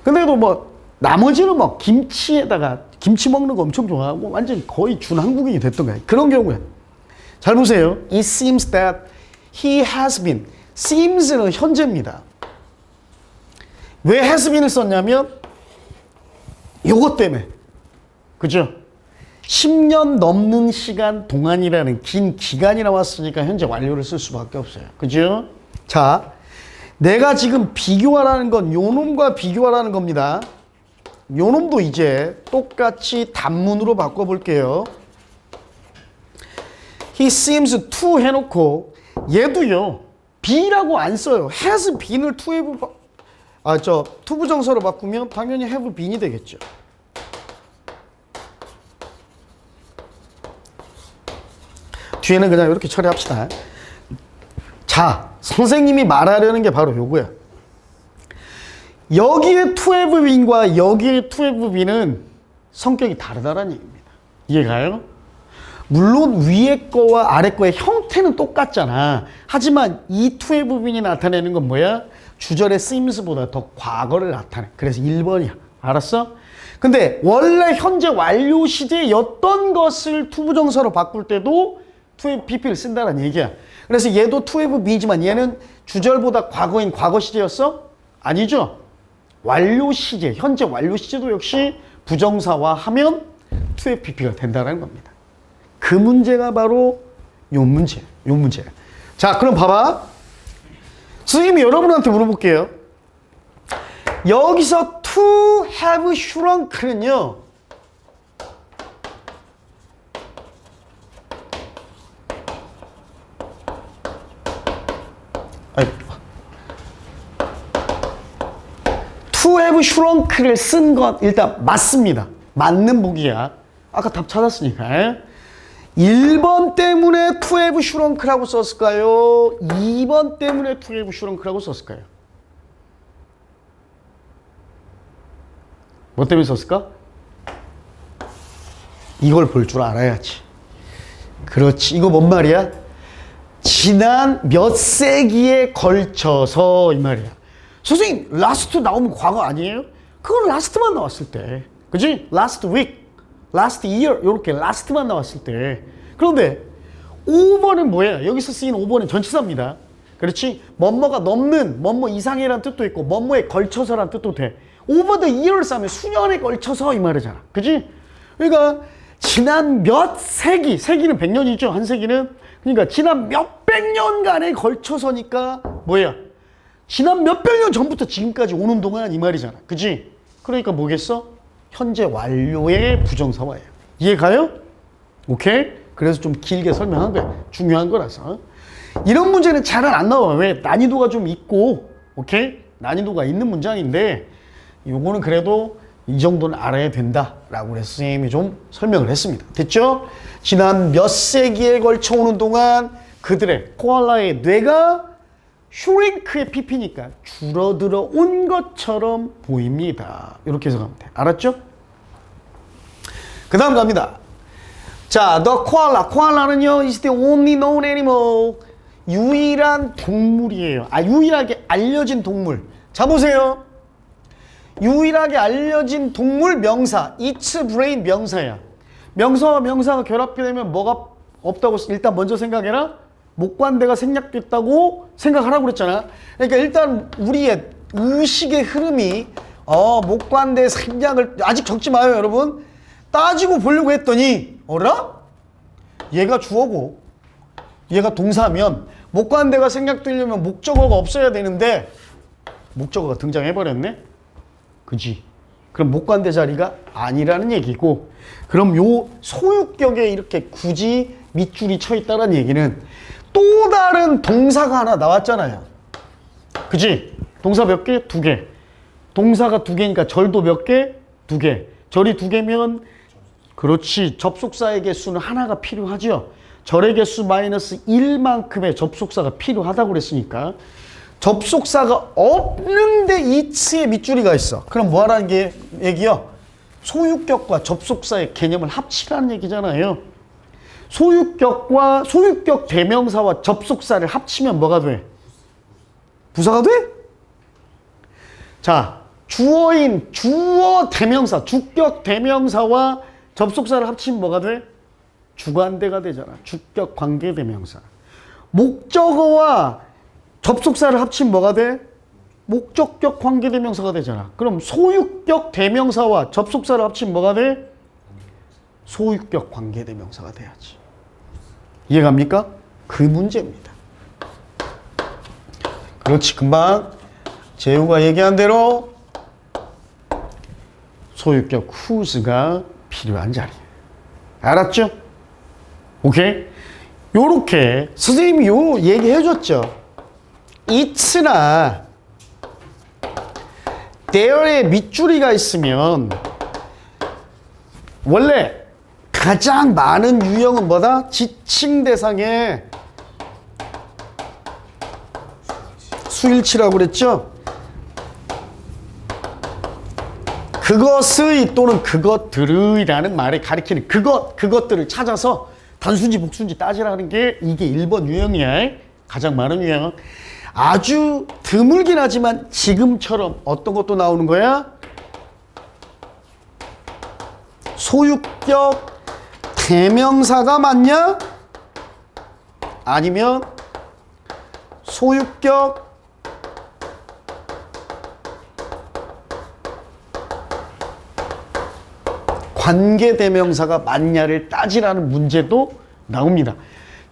근데도 뭐 나머지는 막 김치 먹는 거 엄청 좋아하고 완전 거의 준한국인이 됐던 거야. 그런 경우에 잘 보세요. It seems that he has been. seems는 현재입니다. 왜 has been을 썼냐면 요것 때문에. 그죠? 10년 넘는 시간 동안이라는 긴 기간이 나왔으니까 현재 완료를 쓸 수밖에 없어요. 그죠? 자, 내가 지금 비교하라는 건 요놈과 비교하라는 겁니다. 요놈도 이제 똑같이 단문으로 바꿔볼게요. He seems to 해놓고 얘도요. be라고 안 써요. has been을 to 부정사로 바꾸면 당연히 have been이 되겠죠. 뒤에는 그냥 이렇게 처리합시다. 자, 선생님이 말하려는 게 바로 요거야. 여기에 to have been과 여기에 to have been은 성격이 다르다는 얘기입니다. 이해가요? 물론 위에 거와 아래 거의 형태는 똑같잖아. 하지만 이 to have been이 나타내는 건 뭐야? 주절의 seems보다 더 과거를 나타내. 그래서 1번이야. 알았어? 근데 원래 현재 완료 시제였던 것을 to 부정사로 바꿀 때도 to have pp를 쓴다는 얘기야. 그래서 얘도 to have been이지만 얘는 주절보다 과거인 과거 시제였어? 아니죠? 완료 시제, 현재 완료 시제도 역시 부정사화 하면 to have pp가 된다는 겁니다. 그 문제가 바로 요 문제. 자, 그럼 봐봐. 선생님이 여러분한테 물어볼게요. 여기서 to have shrunk는요. to have shrunk를 쓴 건 일단 맞습니다. 맞는 보기야. 아까 답 찾았으니까. 1번 때문에 to have shrunk라고 썼을까요? 2번 때문에 to have shrunk라고 썼을까요? 뭐 때문에 썼을까? 이걸 볼 줄 알아야지. 그렇지. 이거 뭔 말이야? 지난 몇 세기에 걸쳐서 이 말이야. 선생님, 라스트 나오면 과거 아니에요? 그건 라스트만 나왔을 때. 그지? last week, last year 이렇게 last만 나왔을 때. 그런데 over는 뭐예요? 여기서 쓰인 over는 전치사입니다. 그렇지? 뭐뭐가 넘는, 뭐뭐 이상이라는 뜻도 있고 뭐뭐에 걸쳐서라는 뜻도 돼. over the years 하면 수년에 걸쳐서 이 말이잖아. 그지? 그러니까 지난 몇 세기, 세기는 100년이죠. 한 세기는. 그러니까 지난 몇백 년간에 걸쳐서니까 뭐야? 지난 몇백 년 전부터 지금까지 오는 동안 이 말이잖아. 그지? 그러니까 뭐겠어? 현재 완료의 부정사화예요. 이해 가요? 오케이? 그래서 좀 길게 설명한 거야. 중요한 거라서. 이런 문제는 잘 안 나와. 왜? 난이도가 좀 있고, 오케이? 난이도가 있는 문장인데, 요거는 그래도 이 정도는 알아야 된다라고 그래서 선생님이 좀 설명을 했습니다. 됐죠? 지난 몇 세기에 걸쳐 오는 동안 그들의 코알라의 뇌가 슈링크의 PP니까 줄어들어 온 것처럼 보입니다. 이렇게 해석하면 돼. 알았죠? 그 다음 갑니다. 자, the koala. 코알라는요, is the only known animal. 유일한 동물이에요. 유일하게 알려진 동물. 자, 보세요. 유일하게 알려진 동물 명사. its brain 명사야. 명사와 명사가 결합이 되면 뭐가 없다고 일단 먼저 생각해라. 목관대가 생략됐다고 생각하라고 그랬잖아. 그러니까 일단 우리의 의식의 흐름이 목관대 생략을 아직 적지 마요, 여러분. 따지고 보려고 했더니 어라? 얘가 주어고 얘가 동사면 목관대가 생략되려면 목적어가 없어야 되는데 목적어가 등장해버렸네? 그지? 그럼 목관대 자리가 아니라는 얘기고, 그럼 요 소유격에 이렇게 굳이 밑줄이 쳐 있다는 얘기는 또 다른 동사가 하나 나왔잖아요. 그지? 동사 몇 개? 2개. 동사가 2개니까 절도 몇 개? 2개. 절이 2개면 그렇지. 접속사의 개수는 하나가 필요하죠. 절의 개수 마이너스 1만큼의 접속사가 필요하다고 그랬으니까 접속사가 없는데 it의 밑줄이가 있어. 그럼 뭐 하라는 게 얘기요? 소유격과 접속사의 개념을 합치라는 얘기잖아요. 소유격과 소유격 대명사와 접속사를 합치면 뭐가 돼? 부사가 돼? 자, 주어인 주어 대명사, 주격 대명사와 접속사를 합치면 뭐가 돼? 주관대가 되잖아. 주격 관계 대명사. 목적어와 접속사를 합치면 뭐가 돼? 목적격 관계 대명사가 되잖아. 그럼 소유격 대명사와 접속사를 합치면 뭐가 돼? 소유격 관계 대명사가 돼야지. 이해갑니까? 그 문제입니다. 그렇지. 금방 재우가 얘기한 대로 소유격 whose가 필요한 자리예요. 알았죠? 오케이? 요렇게 선생님이 요 얘기해줬죠. it나 there에 밑줄이가 있으면 원래 가장 많은 유형은 뭐다? 지칭 대상의 수일치라고 그랬죠? 그것의 또는 그것들의라는 말에 가리키는 그것들을 찾아서 단순지 복순지 따지라는 게 이게 1번 유형이야. 가장 많은 유형. 아주 드물긴 하지만 지금처럼 어떤 것도 나오는 거야? 소유격 대명사가 맞냐? 아니면 소유격 관계대명사가 맞냐를 따지라는 문제도 나옵니다.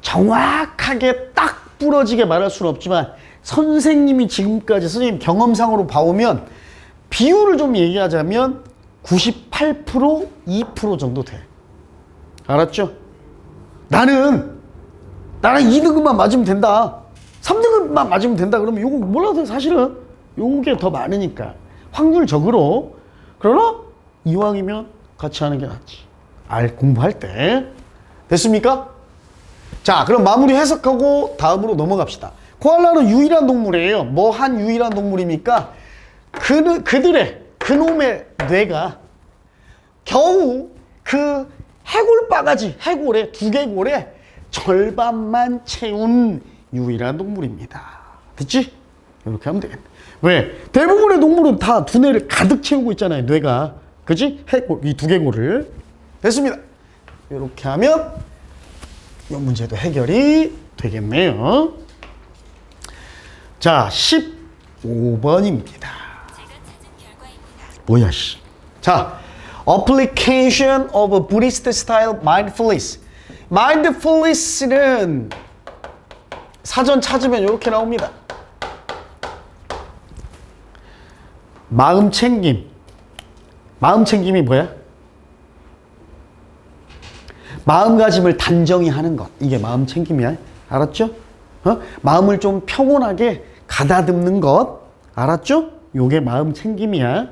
정확하게 딱 부러지게 말할 수는 없지만 선생님이 지금까지 선생님 경험상으로 봐오면 비율을 좀 얘기하자면 98%, 2% 정도 돼. 알았죠? 나는 2등급만 맞으면 된다. 3등급만 맞으면 된다. 그러면 요거 몰라도 사실은 요게 더 많으니까 확률적으로. 그러나 이왕이면 같이 하는 게 낫지. 공부할 때. 됐습니까? 자, 그럼 마무리 해석하고 다음으로 넘어갑시다. 코알라는 유일한 동물이에요. 뭐 한 유일한 동물입니까? 그놈의 뇌가 겨우 그 해골바가지, 해골의 두개골의 절반만 채운 유일한 동물입니다. 됐지? 이렇게 하면 되겠네. 왜? 대부분의 동물은 다 두뇌를 가득 채우고 있잖아요, 뇌가. 그지? 이 두개골을. 됐습니다. 이렇게 하면 이 문제도 해결이 되겠네요. 자, 15번입니다. 뭐야, 씨. 자, application of Buddhist style mindfulness. mindfulness는 사전 찾으면 이렇게 나옵니다. 마음 챙김. 마음 챙김이 뭐야? 마음가짐을 단정히 하는 것. 이게 마음 챙김이야. 알았죠? 마음을 좀 평온하게 가다듬는 것. 알았죠? 요게 마음 챙김이야.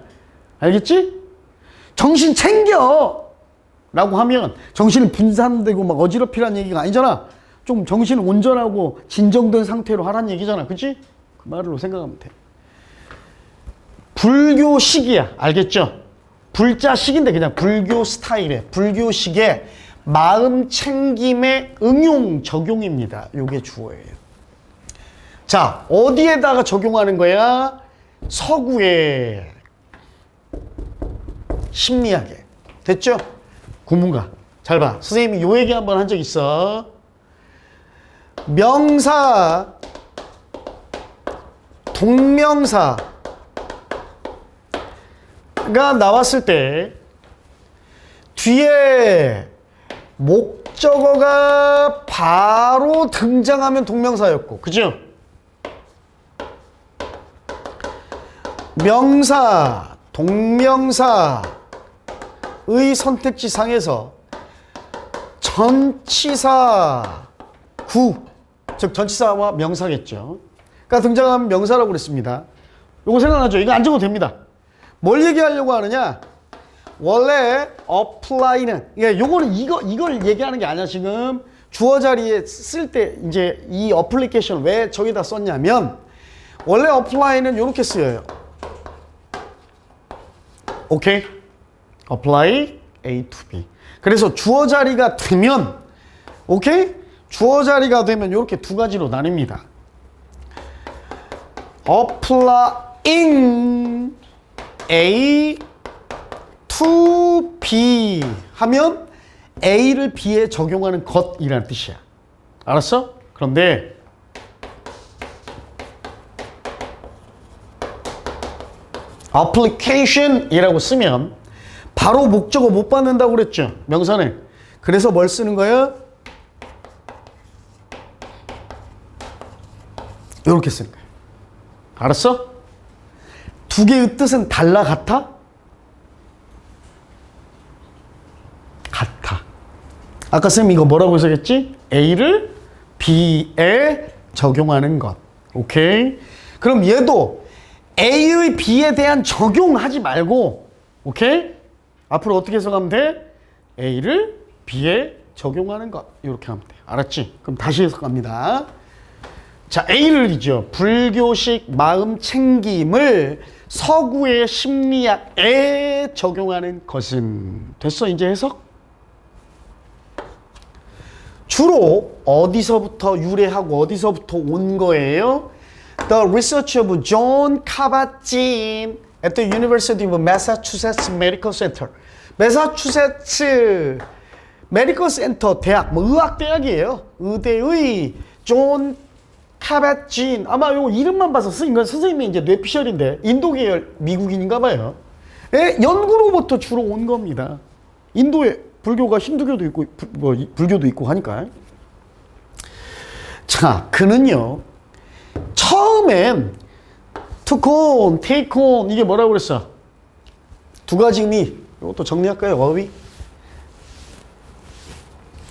알겠지? 정신 챙겨! 라고 하면 정신이 분산되고 막 어지럽히라는 얘기가 아니잖아. 좀 정신을 온전하고 진정된 상태로 하라는 얘기잖아. 그치? 그 말로 생각하면 돼. 불교식이야. 알겠죠? 불자식인데 그냥 불교 스타일의 불교식의 마음 챙김의 응용, 적용입니다. 요게 주어예요. 자, 어디에다가 적용하는 거야? 서구에. 심리학에. 됐죠? 구문가. 잘 봐. 선생님이 요 얘기 한번 한 적 있어. 명사, 동명사가 나왔을 때 뒤에 목적어가 바로 등장하면 동명사였고, 그죠? 명사, 동명사의 선택지상에서 전치사 구, 즉 전치사와 명사겠죠. 가 등장하면 명사라고 그랬습니다. 요거 생각나죠? 이거 안 적어도 됩니다. 뭘 얘기하려고 하느냐? 원래 apply는, 예, 요거는 이걸 얘기하는 게 아니야. 지금 주어 자리에 쓸 때 이제 이 어플리케이션 왜 저기다 썼냐면, 원래 apply는 요렇게 쓰여요. 오케이? apply A to B. 그래서 주어 자리가 되면, 오케이? 주어 자리가 되면 이렇게 두 가지로 나뉩니다. applying A to B 하면 A를 B에 적용하는 것이라는 뜻이야. 알았어? 그런데 application이라고 쓰면 바로 목적어 못 받는다고 그랬죠. 명사는. 그래서 뭘 쓰는 거야? 이렇게 쓰는 거야. 알았어? 두 개의 뜻은 달라, 같아? 같아. 아까 쌤 이거 뭐라고 써야겠지? A를 B에 적용하는 것. 오케이? 그럼 얘도 A의 B에 대한 적용하지 말고, 오케이? 앞으로 어떻게 해석하면 돼? A를 B에 적용하는 것. 이렇게 하면 돼. 알았지? 그럼 다시 해석합니다. 자, A를이죠. 불교식 마음 챙김을 서구의 심리학에 적용하는 것은. 됐어? 이제 해석? 주로 어디서부터 유래하고 어디서부터 온 거예요? The research of John Kabat-Zinn at the University of Massachusetts Medical Center. 매사추세츠 메디컬 센터 대학, 뭐 의학대학이에요. 의대의 존 카바진. 아마 요 이름만 봐서 쓰인 건 선생님이 이제 뇌피셜인데 인도 계열 미국인인가 봐요. 예, 연구로부터 주로 온 겁니다. 인도에 불교가 힌두교도 있고 뭐 불교도 있고 하니까. 자, 그는요 처음엔 took on, take on 이게 뭐라고 그랬어? 두 가지 의미. 이것도 정리할까요? 어휘?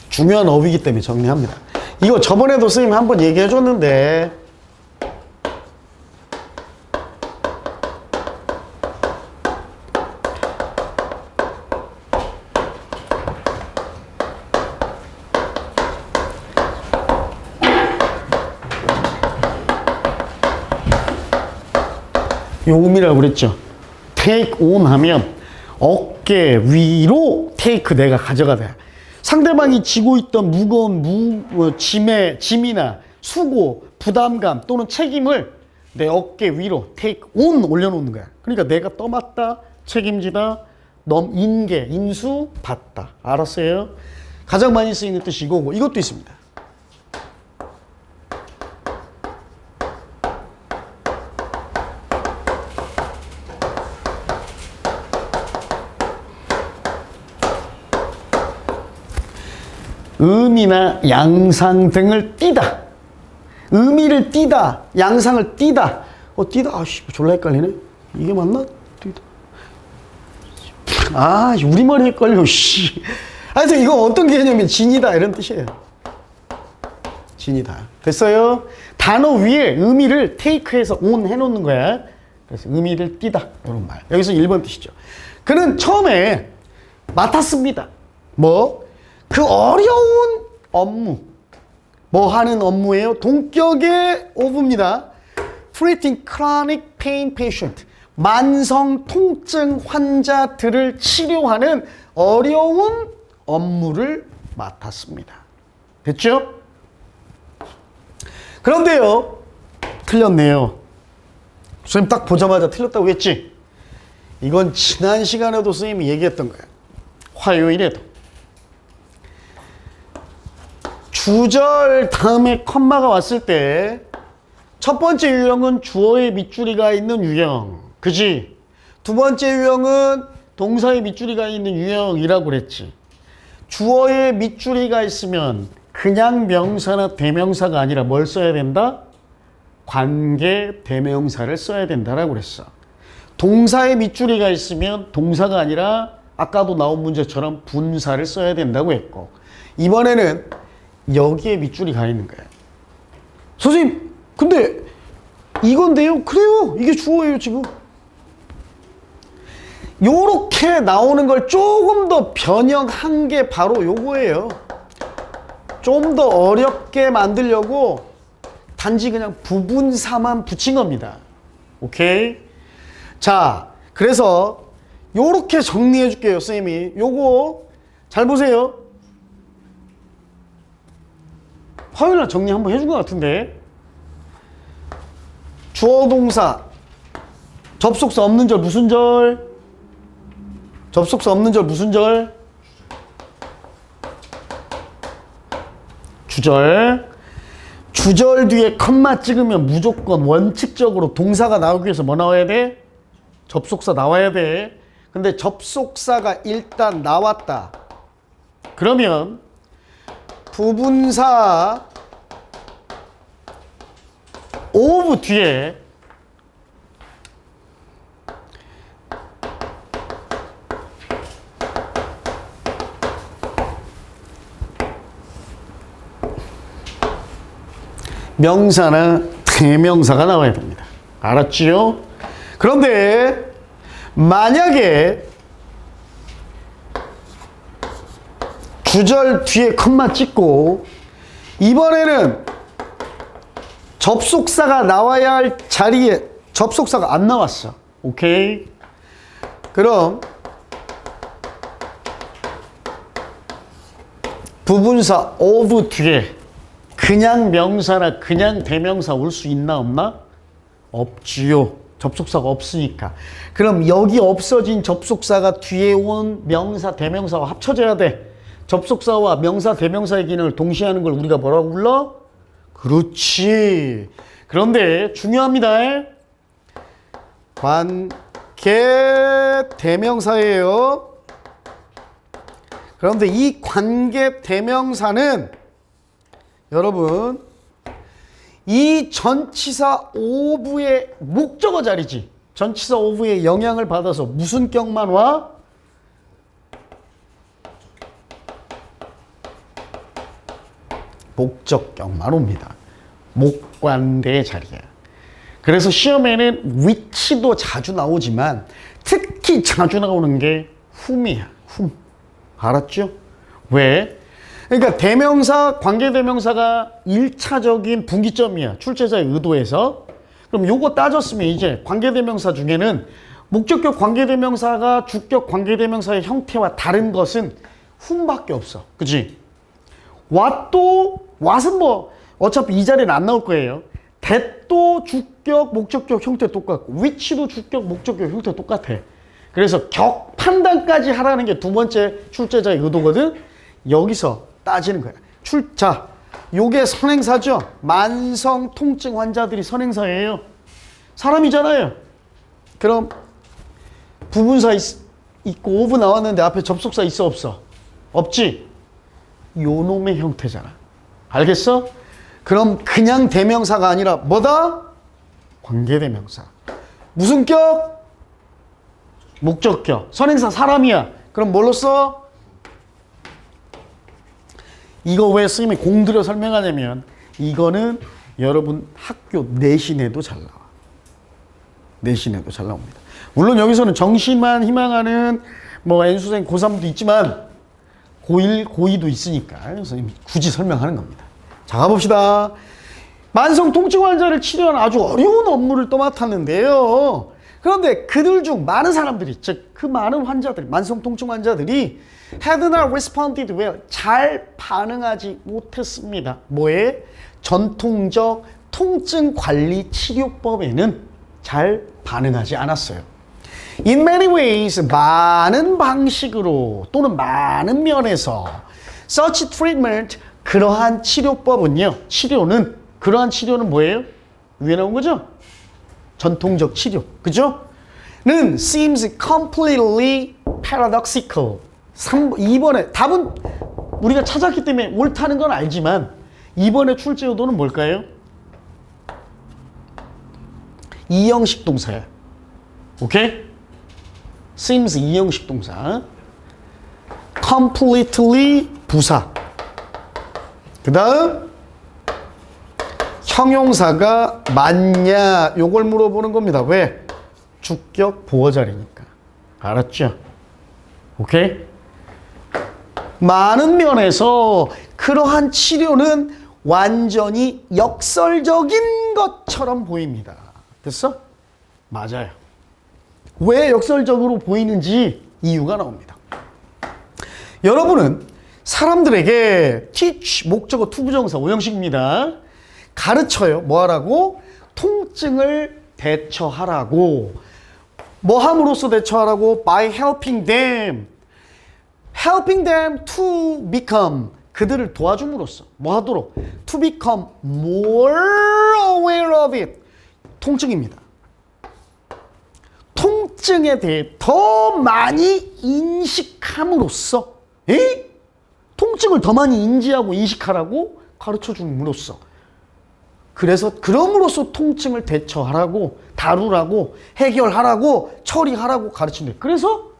중요한 어휘이기 때문에 정리합니다. 이거 저번에도 선생님 한번 얘기해 줬는데 요 의미라고 그랬죠. take on 하면 어깨 위로 take 내가 가져가다. 상대방이 지고 있던 무거운 짐이나 수고, 부담감 또는 책임을 내 어깨 위로 take on 올려놓는 거야. 그러니까 내가 떠맡다, 책임지다, 인계, 인수, 받다. 알았어요? 가장 많이 쓰이는 뜻이 이거고, 이것도 있습니다. 음이나 양상 등을 띠다. 의미를 띠다. 양상을 띠다. 띠다. 아씨, 졸라 헷갈리네. 이게 맞나? 띠다. 우리말이 헷갈려, 씨. 하여튼 이거 어떤 개념이면 진이다. 이런 뜻이에요. 진이다. 됐어요? 단어 위에 의미를 테이크해서 온 해놓는 거야. 그래서 의미를 띠다. 이런 말. 여기서 1번 뜻이죠. 그는 처음에 맡았습니다. 그 어려운 업무. 뭐 하는 업무예요? 동격의 오브입니다. Treating chronic pain patient. 만성 통증 환자들을 치료하는 어려운 업무를 맡았습니다. 됐죠? 그런데요, 틀렸네요. 선생님 딱 보자마자 틀렸다고 했지? 이건 지난 시간에도 선생님이 얘기했던 거예요. 화요일에도. 주절 다음에 컴마가 왔을 때 첫 번째 유형은 주어의 밑줄이가 있는 유형. 그지? 두 번째 유형은 동사의 밑줄이가 있는 유형이라고 그랬지. 주어의 밑줄이가 있으면 그냥 명사나 대명사가 아니라 뭘 써야 된다? 관계 대명사를 써야 된다라고 그랬어. 동사의 밑줄이가 있으면 동사가 아니라 아까도 나온 문제처럼 분사를 써야 된다고 했고, 이번에는 여기에 밑줄이 가 있는 거야. 선생님, 근데 이건데요? 그래요. 이게 주어예요, 지금. 요렇게 나오는 걸 조금 더 변형한 게 바로 요거예요. 좀 더 어렵게 만들려고 단지 그냥 부분사만 붙인 겁니다. 오케이? 자, 그래서 요렇게 정리해 줄게요, 선생님이. 요거 잘 보세요. 화요일날 정리 한번 해준 것 같은데. 주어 동사 접속사 없는 절 무슨 절? 접속사 없는 절 무슨 절? 주절. 주절 뒤에 컴마 찍으면 무조건 원칙적으로 동사가 나오기 위해서 뭐 나와야 돼? 접속사 나와야 돼. 근데 접속사가 일단 나왔다. 그러면 부분사 of 뒤에 명사나 대명사가 나와야 됩니다. 알았지요? 그런데 만약에 주절 뒤에 컴마 찍고 이번에는 접속사가 나와야 할 자리에 접속사가 안 나왔어. 오케이? 그럼 부분사 of 뒤에 그냥 명사나 그냥 대명사 올 수 있나 없나? 없지요. 접속사가 없으니까. 그럼 여기 없어진 접속사가 뒤에 온 명사, 대명사와 합쳐져야 돼. 접속사와 명사, 대명사의 기능을 동시에 하는 걸 우리가 뭐라고 불러? 그렇지. 그런데 중요합니다. 관계 대명사예요. 그런데 이 관계 대명사는 여러분 이 전치사 of의 목적어 자리지. 전치사 of의 영향을 받아서 무슨 격만 와? 목적격만 옵니다. 목관대 자리야. 그래서 시험에는 위치도 자주 나오지만 특히 자주 나오는 게 whom이야. whom. 알았죠? 왜? 그러니까 대명사, 관계대명사가 1차적인 분기점이야. 출제자의 의도에서. 그럼 요거 따졌으면 이제 관계대명사 중에는 목적격 관계대명사가 주격 관계대명사의 형태와 다른 것은 whom밖에 없어. 그치? what은 뭐 어차피 이 자리는 안 나올 거예요. that도 주격, 목적격 형태 똑같고 which도 주격, 목적격 형태 똑같아. 그래서 격 판단까지 하라는 게 두 번째 출제자의 의도거든. 여기서 따지는 거야. 자, 요게 선행사죠. 만성 통증 환자들이 선행사예요. 사람이잖아요. 그럼 부분사 있고 오브 나왔는데 앞에 접속사 있어 없어? 없지? 요 놈의 형태잖아. 알겠어? 그럼 그냥 대명사가 아니라 뭐다? 관계대명사. 무슨 격? 목적격. 선행사 사람이야. 그럼 뭘로 써? 이거 왜 선생님이 공들여 설명하냐면 이거는 여러분 학교 내신에도 잘 나와. 내신에도 잘 나옵니다. 물론 여기서는 정시만 희망하는 뭐 N수생 고3도 있지만 고1, 고2도 있으니까 선생님이 굳이 설명하는 겁니다. 자, 가봅시다. 만성 통증 환자를 치료하는 아주 어려운 업무를 또 맡았는데요. 그런데 그들 중 많은 사람들이, 즉 그 많은 환자들, 만성 통증 환자들이 had not responded well, 잘 반응하지 못했습니다. 뭐에? 전통적 통증 관리 치료법에는 잘 반응하지 않았어요. In many ways, 많은 방식으로 또는 많은 면에서 such treatment, 그러한 치료법은요, 그러한 치료는 뭐예요? 위에 나온 거죠? 전통적 치료, 그죠? 는 seems completely paradoxical. 2번에 답은 우리가 찾았기 때문에 옳다는 건 알지만 2번의 출제 의도는 뭘까요? 이형식 동사야. 오케이? seems 이형식 동사. completely 부사. 그 다음 형용사가 맞냐 요걸 물어보는 겁니다. 왜? 주격 보어자리니까. 알았죠? 오케이? 많은 면에서 그러한 치료는 완전히 역설적인 것처럼 보입니다. 됐어? 맞아요. 왜 역설적으로 보이는지 이유가 나옵니다. 여러분은 사람들에게 teach 목적어 투부정사 5형식입니다. 가르쳐요. 뭐 하라고? 통증을 대처하라고. 뭐 함으로써 대처하라고? By helping them. Helping them to become. 그들을 도와줌으로써. 뭐 하도록? To become more aware of it. 통증입니다. 통증에 대해 더 많이 인식함으로써. 통증을 더 많이 인지하고 인식하라고 가르쳐줌으로써. 그래서 그럼으로써 통증을 대처하라고, 다루라고, 해결하라고, 처리하라고 가르친대. 그래서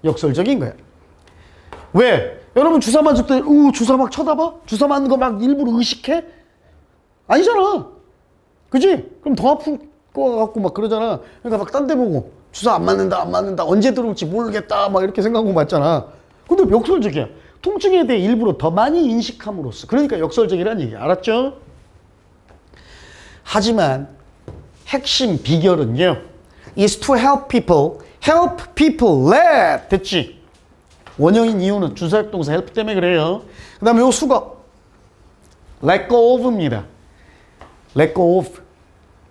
역설적인 거야. 왜? 여러분 주사 맞을 때 주사 막 쳐다봐? 주사 맞는 거 막 일부러 의식해? 아니잖아. 그지? 그럼 더 아플 거 같고 막 그러잖아. 그러니까 막 딴 데 보고 주사 안 맞는다 언제 들어올지 모르겠다 막 이렇게 생각하고 맞잖아. 근데 역설적이야. 통증에 대해 일부러 더 많이 인식함으로써. 그러니까 역설적이라는 얘기. 알았죠? 하지만 핵심 비결은요. is to help people let. 됐지? 원형인 이유는 주사역 동사 help 때문에 그래요. 그 다음에 요 수거 let go of입니다. let go of.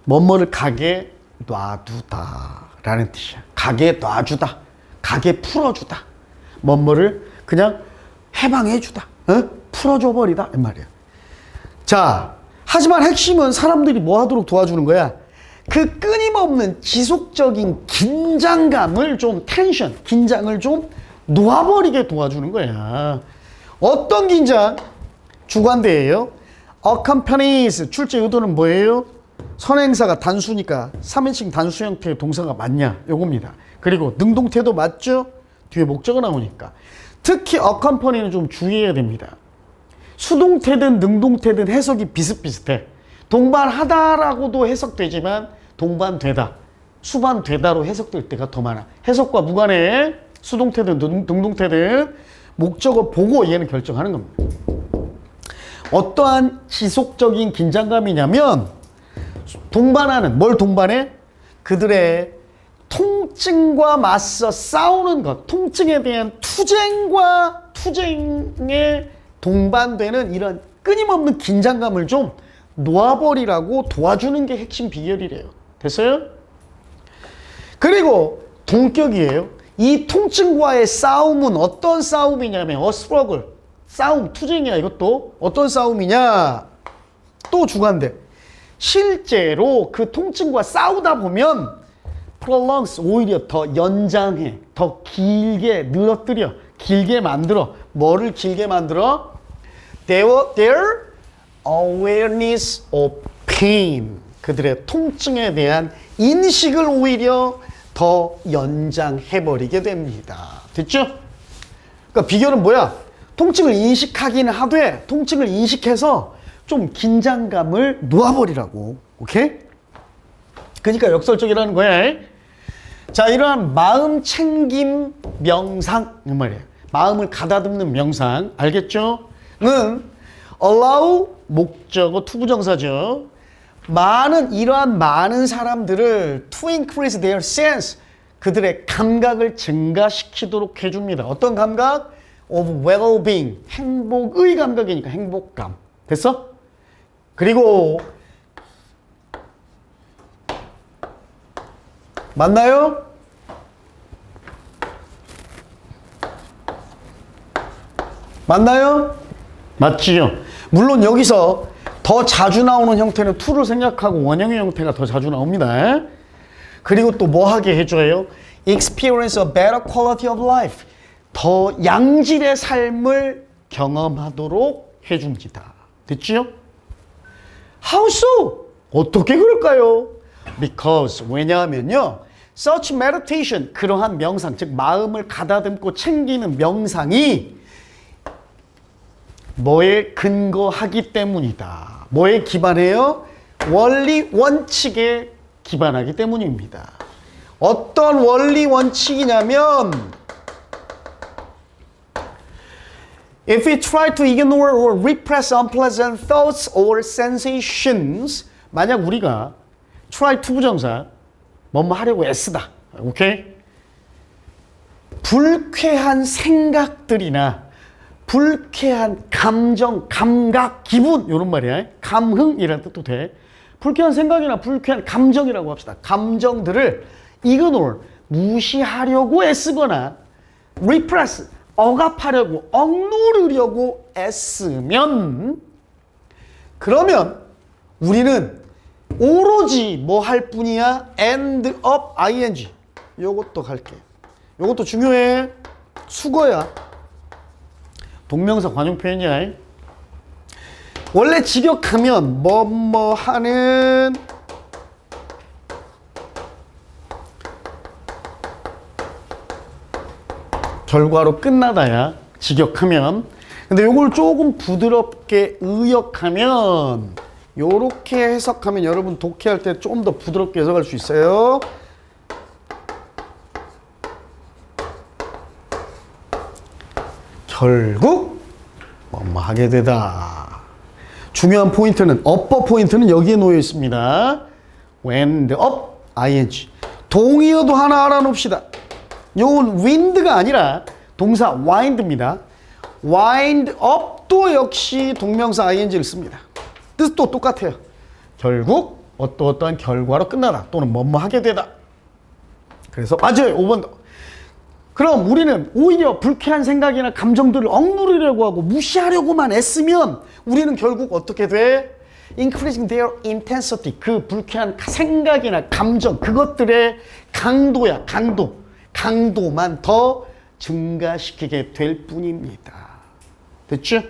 뭐뭐를 가게 놔두다 라는 뜻이야. 가게 놔주다. 가게 풀어주다. 뭐뭐를 그냥 해방해주다. 풀어줘 버리다. 이 말이야. 자, 하지만 핵심은 사람들이 뭐 하도록 도와주는 거야? 그 끊임없는 지속적인 긴장감을 좀 긴장을 좀 놓아버리게 도와주는 거야. 어떤 긴장? 주관대예요. accompanies 출제 의도는 뭐예요? 선행사가 단수니까 3인칭 단수 형태의 동사가 맞냐? 요겁니다. 그리고 능동태도 맞죠? 뒤에 목적어 나오니까. 특히 accompany는 좀 주의해야 됩니다. 수동태든 능동태든 해석이 비슷비슷해. 동반하다라고도 해석되지만 동반되다, 수반되다로 해석될 때가 더 많아. 해석과 무관해. 수동태든 능동태든 목적어 보고 얘는 결정하는 겁니다. 어떠한 지속적인 긴장감이냐면 동반하는, 뭘 동반해? 그들의 통증과 맞서 싸우는 것, 통증에 대한 투쟁에 동반되는 이런 끊임없는 긴장감을 좀 놓아버리라고 도와주는 게 핵심 비결이래요. 됐어요? 그리고 동격이에요. 이 통증과의 싸움은 어떤 싸움이냐면 struggle, 싸움, 투쟁이야. 이것도 어떤 싸움이냐, 또 주관돼. 실제로 그 통증과 싸우다 보면 prolongs, 오히려 더 연장해, 더 길게 늘어뜨려, 길게 만들어. 뭐를 길게 만들어? their awareness of pain, 그들의 통증에 대한 인식을 오히려 더 연장해버리게 됩니다. 됐죠? 그러니까 비결은 뭐야? 통증을 인식하기는 하되 통증을 인식해서 좀 긴장감을 놓아버리라고. 오케이? 그러니까 역설적이라는 거야. 자, 이러한 마음 챙김 명상, 이 말이에요. 마음을 가다듬는 명상, 알겠죠? 는 allow, 목적어 투부정사죠. 이러한 많은 사람들을 to increase their sense, 그들의 감각을 증가시키도록 해줍니다. 어떤 감각? of well-being, 행복의 감각이니까 행복감. 됐어? 그리고 맞나요? 맞나요? 맞지요? 물론 여기서 더 자주 나오는 형태는 to를 생략하고 원형의 형태가 더 자주 나옵니다. 그리고 또 뭐 하게 해줘요? experience a better quality of life, 더 양질의 삶을 경험하도록 해줍니다. 됐지요? How so? 어떻게 그럴까요? Because, 왜냐하면요, such meditation, 그러한 명상, 즉 마음을 가다듬고 챙기는 명상이 뭐에 근거하기 때문이다. 뭐에 기반해요? 원리 원칙에 기반하기 때문입니다. 어떤 원리 원칙이냐면 If we try to ignore or repress unpleasant thoughts or sensations, 만약 우리가 try to 부정사, 뭐뭐 하려고 애쓰다. 오케이? 불쾌한 생각들이나 불쾌한 감정, 감각, 기분, 이런 말이야. 감흥이라는 뜻도 돼. 불쾌한 생각이나 불쾌한 감정이라고 합시다. 감정들을 ignore, 무시하려고 애쓰거나 repress, 억압하려고, 억누르려고 애쓰면, 그러면 우리는 오로지 뭐 할 뿐이야? end up ing. 요것도 갈게. 요것도 중요해. 수거야. 동명사 관용 표현이야. 원래 직역하면 뭐뭐 하는 결과로 끝나다야. 직역하면. 근데 요걸 조금 부드럽게 의역하면, 요렇게 해석하면 여러분 독해할 때 좀 더 부드럽게 해석할 수 있어요. 결국 뭐뭐 하게 되다. 중요한 포인트는, 업버 포인트는 여기에 놓여 있습니다. end up ing. 동의어도 하나 알아놓읍시다. 요건 wind가 아니라 동사 wind입니다. wind up도 역시 동명사 ing를 씁니다. 뜻도 똑같아요. 결국 어떠한 결과로 끝나다 또는 뭐뭐 하게 되다. 그래서 맞아요. 5번. 그럼 우리는 오히려 불쾌한 생각이나 감정들을 억누르려고 하고 무시하려고만 애쓰면 우리는 결국 어떻게 돼? Increasing their intensity, 그 불쾌한 생각이나 감정, 그것들의 강도야, 강도만 더 증가시키게 될 뿐입니다. 됐죠?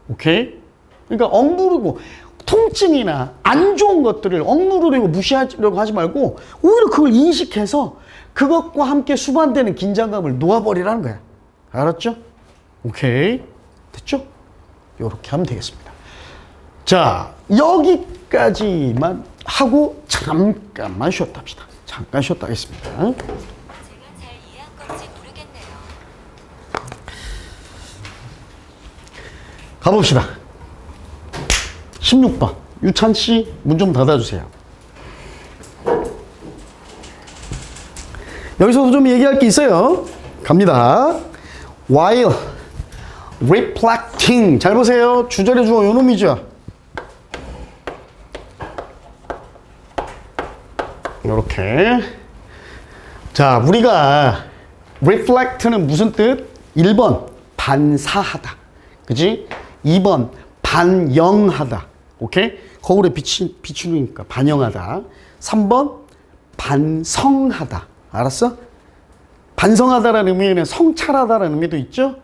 오케이? 그러니까 억누르고, 통증이나 안 좋은 것들을 억누르려고 무시하려고 하지 말고 오히려 그걸 인식해서 그것과 함께 수반되는 긴장감을 놓아버리라는 거야. 알았죠? 오케이. 됐죠? 요렇게 하면 되겠습니다. 자, 여기까지만 하고 잠깐만 쉬었다 합시다. 잠깐 쉬었다 하겠습니다. 제가 잘 이해한 건지 모르겠네요. 가봅시다. 16번. 유찬 씨, 문 좀 닫아주세요. 여기서도 좀 얘기할 게 있어요. 갑니다. While reflecting. 잘 보세요. 주절의 주어 요 놈이죠. 요렇게. 자, 우리가 reflect는 무슨 뜻? 1번 반사하다. 그지? 2번 반영하다. 오케이? 거울에 비추니까 반영하다. 3번 반성하다. 알았어? 반성하다라는 의미에는 성찰하다라는 의미도 있죠?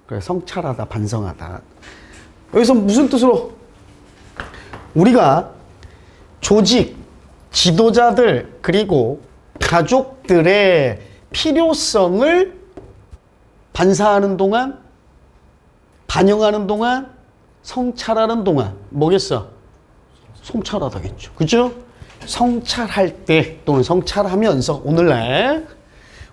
그래, 성찰하다, 반성하다. 여기서 무슨 뜻으로? 우리가 조직, 지도자들, 그리고 가족들의 필요성을 반사하는 동안, 반영하는 동안, 성찰하는 동안 뭐겠어? 성찰하다겠죠. 그죠? 성찰할 때 또는 성찰하면서 오늘날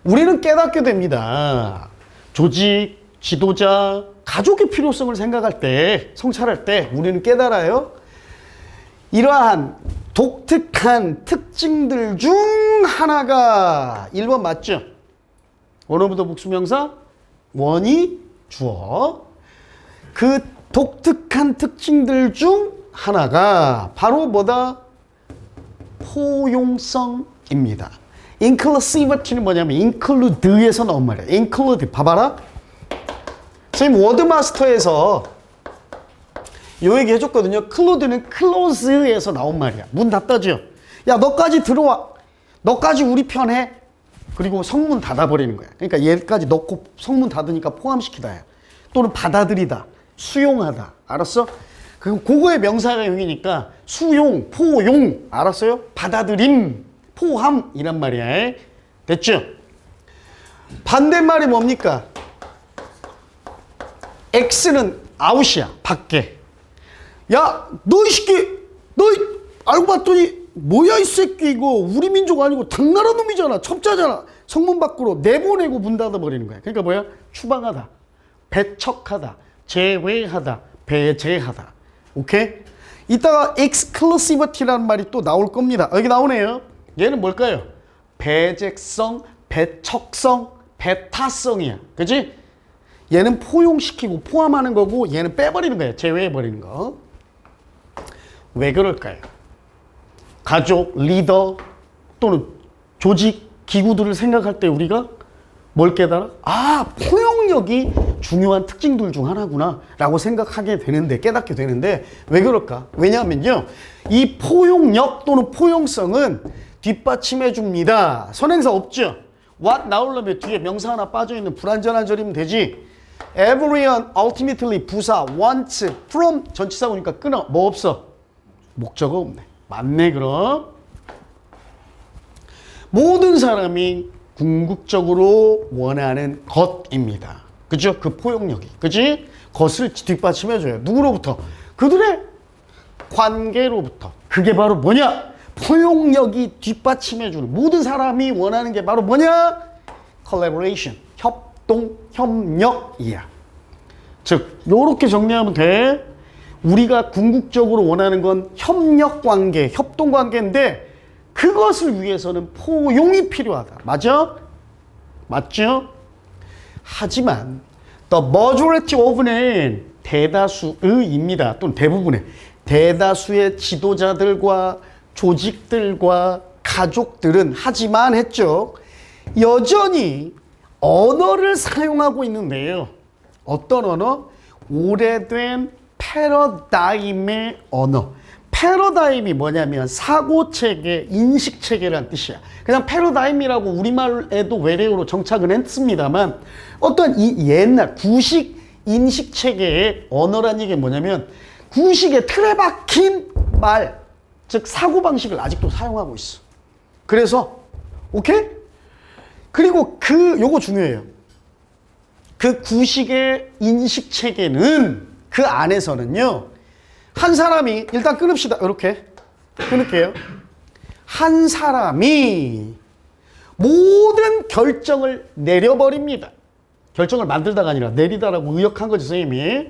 우리는 깨닫게 됩니다. 조직, 지도자, 가족의 필요성을 생각할 때, 성찰할 때 우리는 깨달아요. 이러한 독특한 특징들 중 하나가 1번 맞죠? 원어부터 복수명사, 원이 주어. 그 독특한 특징들 중 하나가 바로 뭐다? 포용성입니다. inclusivity는 뭐냐면 include에서 나온 말이야. include 봐봐라. 선생님 워드마스터에서 요 얘기 해줬거든요. 클로드는 close에서 나온 말이야. 문 닫다죠. 야, 너까지 들어와. 너까지 우리 편해. 그리고 성문 닫아버리는 거야. 그러니까 얘까지 넣고 성문 닫으니까 포함시키다야. 또는 받아들이다. 수용하다. 알았어? 그거의 명사형이니까 수용, 포용. 알았어요? 받아들임, 포함. 이란 말이야. 됐죠? 반대말이 뭡니까? X는 아웃이야. 밖에. 야, 너 이 새끼, 너 알고 봤더니 뭐야 이 새끼 이거 우리 민족 아니고 당나라 놈이잖아. 첩자잖아. 성문 밖으로 내보내고 문 닫아버리는 거야. 그러니까 뭐야? 추방하다, 배척하다, 제외하다, 배제하다. 오케이? 이따가 exclusivity라는 말이 또 나올 겁니다. 여기 나오네요. 얘는 뭘까요? 배제성, 배척성, 배타성이야. 그치? 얘는 포용시키고 포함하는 거고 얘는 빼버리는 거야. 제외해버리는 거. 왜 그럴까요? 가족, 리더 또는 조직, 기구들을 생각할 때 우리가 뭘 깨달아? 아, 포용력이 중요한 특징들 중 하나구나 라고 생각하게 되는데, 깨닫게 되는데 왜 그럴까? 왜냐하면요, 이 포용력 또는 포용성은 뒷받침해 줍니다. 선행사 없죠? what 나오려면 뒤에 명사 하나 빠져있는 불완전한 절이면 되지. everyone, ultimately, 부사, wants, from 전치사 오니까 끊어. 뭐 없어? 목적어 없네. 맞네. 그럼 모든 사람이 궁극적으로 원하는 것입니다. 그죠? 그 포용력이. 그지? 것을 뒷받침해줘요. 누구로부터? 그들의 관계로부터. 그게 바로 뭐냐? 포용력이 뒷받침해주는 모든 사람이 원하는 게 바로 뭐냐? collaboration, 협동, 협력이야. 즉 요렇게 정리하면 돼. 우리가 궁극적으로 원하는 건 협력관계, 협동관계인데 그것을 위해서는 포용이 필요하다. 맞아? 맞죠? 하지만 the majority of는 대다수의입니다. 또는 대부분의 대다수의 지도자들과 조직들과 가족들은 하지만 했죠. 여전히 언어를 사용하고 있는데요. 어떤 언어? 오래된 패러다임의 언어. 패러다임이 뭐냐면 사고체계, 인식체계라는 뜻이야. 그냥 패러다임이라고 우리말에도 외래어로 정착은 했습니다만 어떤 이 옛날 구식 인식체계의 언어란 얘기가 뭐냐면 구식의 틀에 박힌 말, 즉 사고방식을 아직도 사용하고 있어. 그래서 오케이? 그리고 요거 중요해요. 그 구식의 인식체계는 그 안에서는요, 한 사람이, 일단 끊읍시다. 이렇게 끊을게요. 한 사람이 모든 결정을 내려버립니다. 결정을 만들다가 아니라 내리다라고 의역한 거지, 선생님이.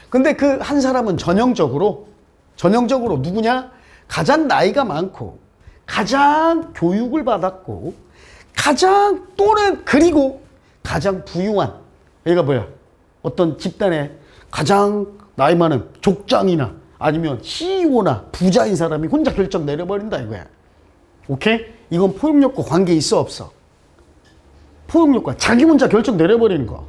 근데 그 한 사람은 전형적으로 누구냐? 가장 나이가 많고, 가장 교육을 받았고, 그리고 가장 부유한, 얘가 뭐야? 어떤 집단의 가장 나이 많은 족장이나 아니면 CEO나 부자인 사람이 혼자 결정 내려버린다 이거야. 오케이? 이건 포용력과 관계 있어 없어? 포용력과 자기 혼자 결정 내려버리는 거.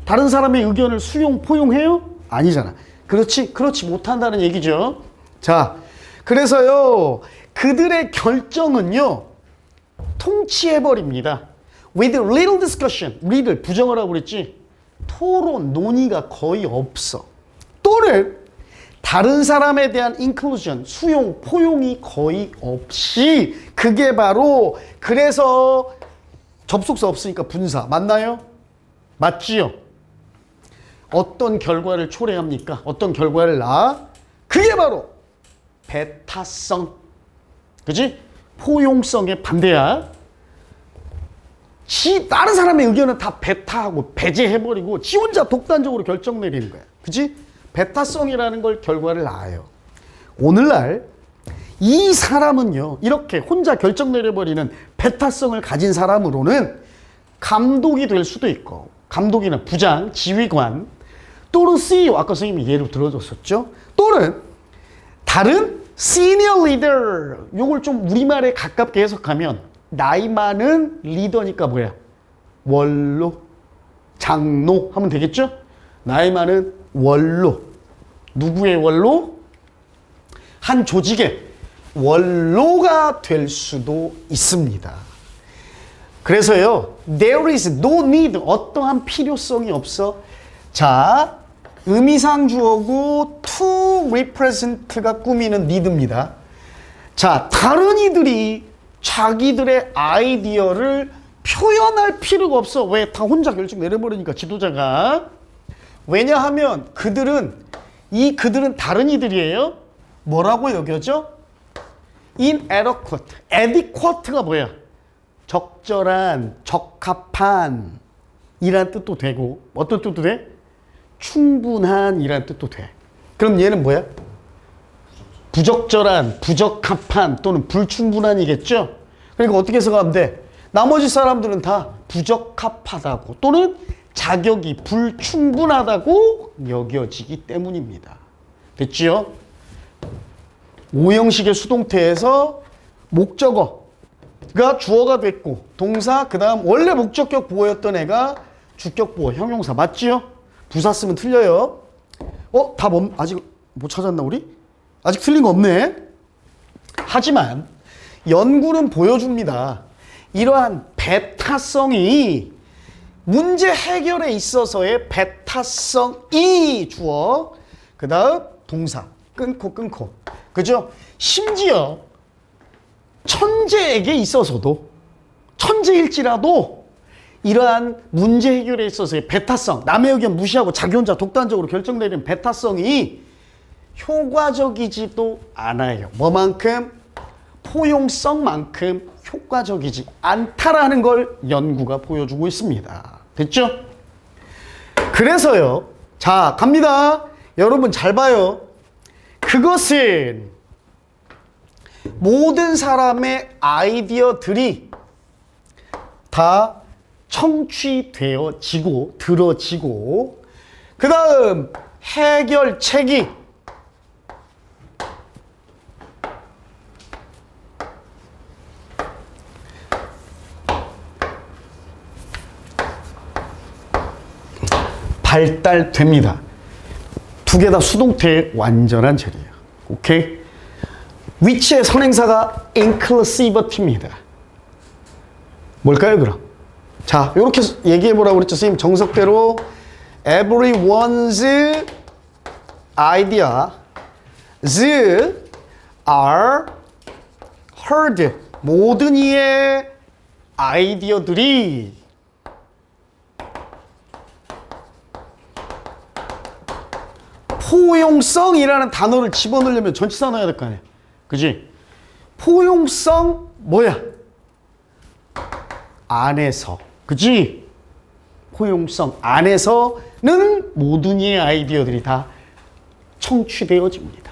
다른 사람의 의견을 수용, 포용해요? 아니잖아. 그렇지 못한다는 얘기죠. 자, 그래서요, 그들의 결정은요, 통치해버립니다. With little discussion. little, 부정을 하고 그랬지. 토론, 논의가 거의 없어. 또는 다른 사람에 대한 inclusion, 수용, 포용이 거의 없이 그게 바로 그래서 접속사 없으니까 분사. 맞나요? 맞지요? 어떤 결과를 초래합니까? 어떤 결과를 낳아? 그게 바로 배타성. 그지? 포용성의 반대야. 다른 사람의 의견은 다 배타하고 배제해버리고 지 혼자 독단적으로 결정 내리는 거야. 그지? 배타성이라는 걸 결과를 낳아요. 오늘날 이 사람은요, 이렇게 혼자 결정 내려버리는 배타성을 가진 사람으로는 감독이 될 수도 있고, 감독이나 부장, 지휘관, 또는 CEO, 아까 선생님이 예로 들어줬었죠. 또는 다른 senior leader, 요걸 좀 우리말에 가깝게 해석하면 나이 많은 리더니까 뭐야? 원로, 장로 하면 되겠죠? 나이 많은 원로. 누구의 원로? 한 조직의 원로가 될 수도 있습니다. 그래서요, there is no need, 어떠한 필요성이 없어. 자, 의미상 주어고 to represent가 꾸미는 need입니다. 자, 다른 이들이 자기들의 아이디어를 표현할 필요가 없어. 왜? 다 혼자 결정 내려버리니까, 지도자가. 왜냐하면 그들은 다른 이들이에요. 뭐라고 여겨져? inadequate. adequate가 뭐야? 적절한, 적합한 이란 뜻도 되고, 어떤 뜻도 돼? 충분한 이란 뜻도 돼. 그럼 얘는 뭐야? 부적절한, 부적합한 또는 불충분한이겠죠? 그러니까 어떻게 해석하면 돼? 나머지 사람들은 다 부적합하다고 또는 자격이 불충분하다고 여겨지기 때문입니다. 됐지요? 오형식의 수동태에서 목적어가 주어가 됐고 동사 그 다음 원래 목적격 보어였던 애가 주격 보어 형용사 맞지요? 부사 쓰면 틀려요. 답 아직 못 찾았나 우리? 아직 틀린 거 없네. 하지만 연구는 보여줍니다. 이러한 배타성이 문제 해결에 있어서의 배타성이 주어 그 다음 동사 끊고 그죠? 심지어 천재에게 있어서도 천재일지라도 이러한 문제 해결에 있어서의 배타성, 남의 의견 무시하고 자기 혼자 독단적으로 결정 내리는 배타성이 효과적이지도 않아요. 뭐만큼? 포용성만큼 효과적이지 않다라는 걸 연구가 보여주고 있습니다. 됐죠? 그래서요. 자, 갑니다. 여러분 잘 봐요. 그것은 모든 사람의 아이디어들이 다 청취되어지고 들어지고 그 다음 해결책이 발달됩니다. 두 개 다 수동태의 완전한 절이에요. 오케이? 위치의 선행사가 inclusivity입니다. 뭘까요, 그럼? 자, 이렇게 얘기해보라고 그랬죠. 선생님 정석대로 everyone's ideas are heard. 모든 이의 아이디어들이 포용성이라는 단어를 집어넣으려면 전치사 넣어야 될 거 아니야. 그지? 포용성 뭐야? 안에서. 그지? 포용성 안에서는 모든 이의 아이디어들이 다 청취되어집니다.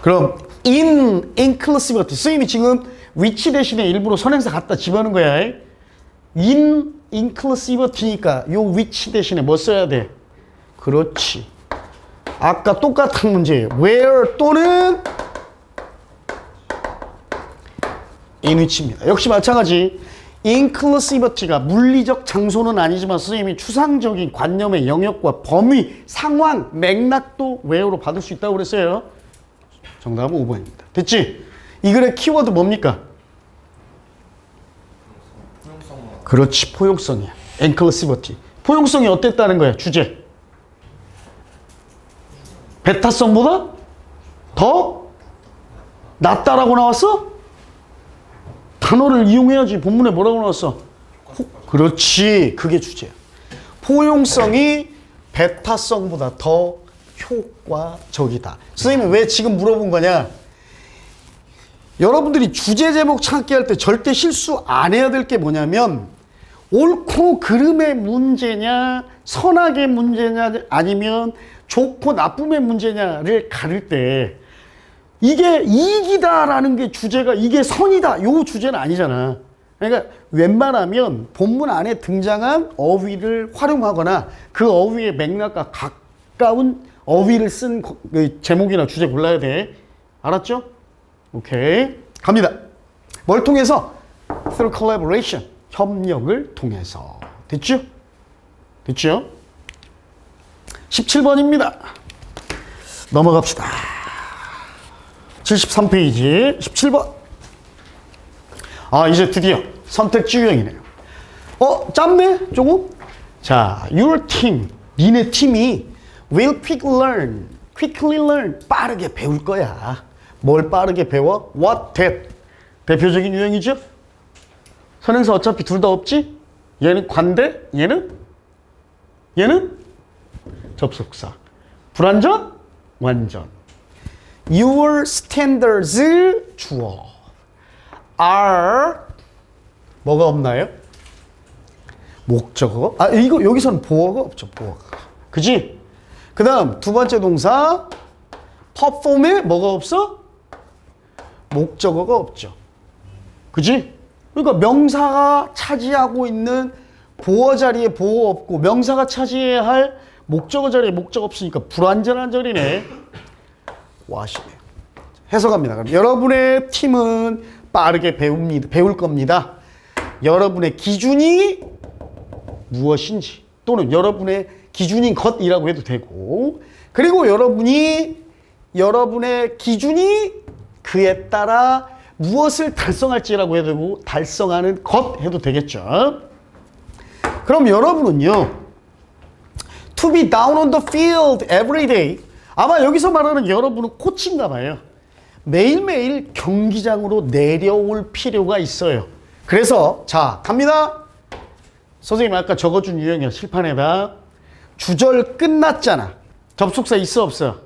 그럼 in inclusivity 선생님이 지금 위치 대신에 일부러 선행사 갖다 집어넣은 거야. in inclusivity니까 요 위치 대신에 뭐 써야 돼? 그렇지. 아까 똑같은 문제예요. where 또는 in which입니다. 역시 마찬가지. inclusivity가 물리적 장소는 아니지만 선생님이 추상적인 관념의 영역과 범위, 상황, 맥락도 외우로 받을 수 있다고 그랬어요. 정답은 5번입니다. 됐지? 이 글의 키워드 뭡니까? 그렇지, 포용성이야. inclusivity. 포용성이 어땠다는 거야, 주제. 베타성보다 더 낫다라고 나왔어? 단어를 이용해야지. 본문에 뭐라고 나왔어? 그렇지, 그게 주제야. 포용성이 베타성보다 더 효과적이다. 선생님이 왜 지금 물어본 거냐? 여러분들이 주제 제목 찾기 할 때 절대 실수 안 해야 될 게 뭐냐면 옳고 그름의 문제냐, 선악의 문제냐, 아니면 좋고 나쁨의 문제냐를 가릴 때 이게 이익이다라는 게 주제가 이게 선이다 요 주제는 아니잖아. 그러니까 웬만하면 본문 안에 등장한 어휘를 활용하거나 그 어휘의 맥락과 가까운 어휘를 쓴 제목이나 주제 골라야 돼. 알았죠? 오케이. 갑니다. 뭘 통해서? Through collaboration. 협력을 통해서. 됐죠? 됐죠? 17번입니다. 넘어갑시다. 73페이지 17번. 아, 이제 드디어 선택지 유형이네요. 짧네? 조금? 자, your team. 니네 팀이 will quickly learn. 빠르게 배울 거야. 뭘 빠르게 배워? What that. 대표적인 유형이죠? 선행사 어차피 둘 다 없지? 얘는 관대, 얘는 접속사. 불완전, 완전. Your standards 주어. are 뭐가 없나요? 목적어. 아, 이거 여기서는 보어가 없죠. 보어가. 그지? 그 다음 두 번째 동사 perform에 뭐가 없어? 목적어가 없죠. 그지? 그러니까 명사가 차지하고 있는 보어 자리에 보어 없고 명사가 차지해야 할 목적어 자리에 목적 없으니까 불완전한 절이네. 와시네. 해석합니다. 그럼 여러분의 팀은 빠르게 배울 겁니다. 여러분의 기준이 무엇인지 또는 여러분의 기준인 것이라고 해도 되고, 그리고 여러분의 기준이 그에 따라 무엇을 달성할지라고 해도 되고 달성하는 것 해도 되겠죠. 그럼 여러분은요, to be down on the field every day. 아마 여기서 말하는 여러분은 코치인가 봐요. 매일매일 경기장으로 내려올 필요가 있어요. 그래서 자, 갑니다. 선생님 아까 적어준 유형이야. 칠판에다. 주절 끝났잖아. 접속사 있어 없어?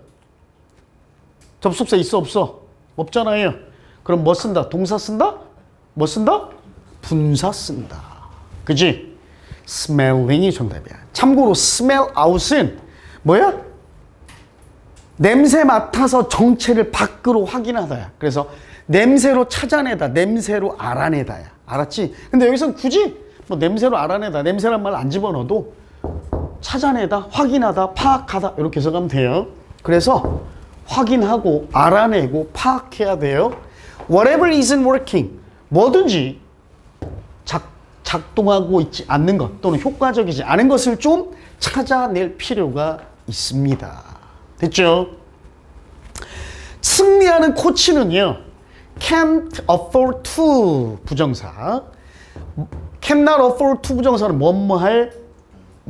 접속사 있어 없어? 없잖아요. 그럼 뭐 쓴다? 동사 쓴다? 뭐 쓴다? 분사 쓴다. 그지? smelling이 정답이야. 참고로 smell out은 뭐야? 냄새 맡아서 정체를 밖으로 확인하다야. 그래서 냄새로 찾아내다, 냄새로 알아내다야. 알았지? 근데 여기서는 굳이 뭐 냄새로 알아내다, 냄새란 말 안 집어넣어도 찾아내다, 확인하다, 파악하다 이렇게 해석하면 돼요. 그래서 확인하고 알아내고 파악해야 돼요. Whatever isn't working, 뭐든지 작동하고 있지 않는 것 또는 효과적이지 않은 것을 좀 찾아낼 필요가 있습니다. 됐죠? 승리하는 코치는요, can't afford to 부정사, cannot afford to 부정사는 뭐뭐 할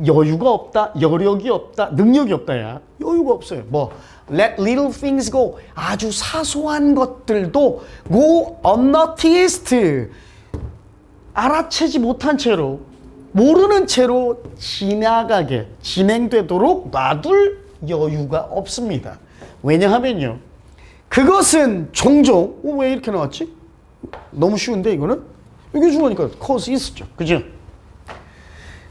여유가 없다, 여력이 없다, 능력이 없다야. 여유가 없어요. 뭐 let little things go, 아주 사소한 것들도 go unnoticed, 알아채지 못한 채로, 모르는 채로 지나가게, 진행되도록 놔둘 여유가 없습니다. 왜냐하면요, 그것은 종종 왜 이렇게 나왔지? 너무 쉬운데 이거는? 여기 주어니까 cause is죠. 그죠?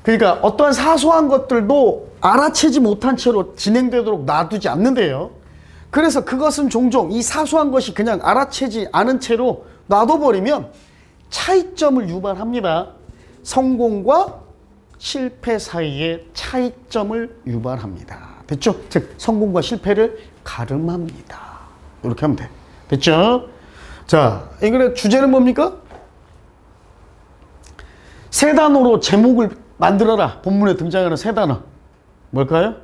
그러니까 어떠한 사소한 것들도 알아채지 못한 채로 진행되도록 놔두지 않는데요. 그래서 그것은 종종 이 사소한 것이 그냥 알아채지 않은 채로 놔둬버리면 차이점을 유발합니다. 성공과 실패 사이에 차이점을 유발합니다. 됐죠? 즉 성공과 실패를 가름합니다. 이렇게 하면 돼. 됐죠? 자, 이 글의 주제는 뭡니까? 세 단어로 제목을 만들어라. 본문에 등장하는 세 단어. 뭘까요?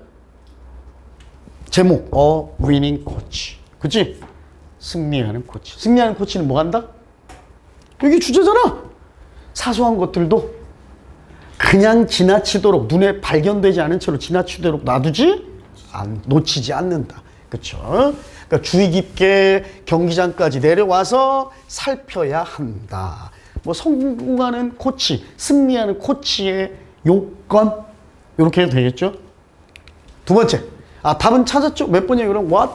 제목, A winning coach. 그치? 승리하는 코치. 승리하는 코치는 뭐 한다? 이게 주제잖아. 사소한 것들도 그냥 지나치도록, 눈에 발견되지 않은 채로 지나치도록 놓치지 않는다. 그쵸? 그러니까 주의 깊게 경기장까지 내려와서 살펴야 한다. 뭐 성공하는 코치, 승리하는 코치의 요건, 이렇게 해도 되겠죠? 두 번째. 답은 찾았죠? 몇 번이에요, 그럼? What?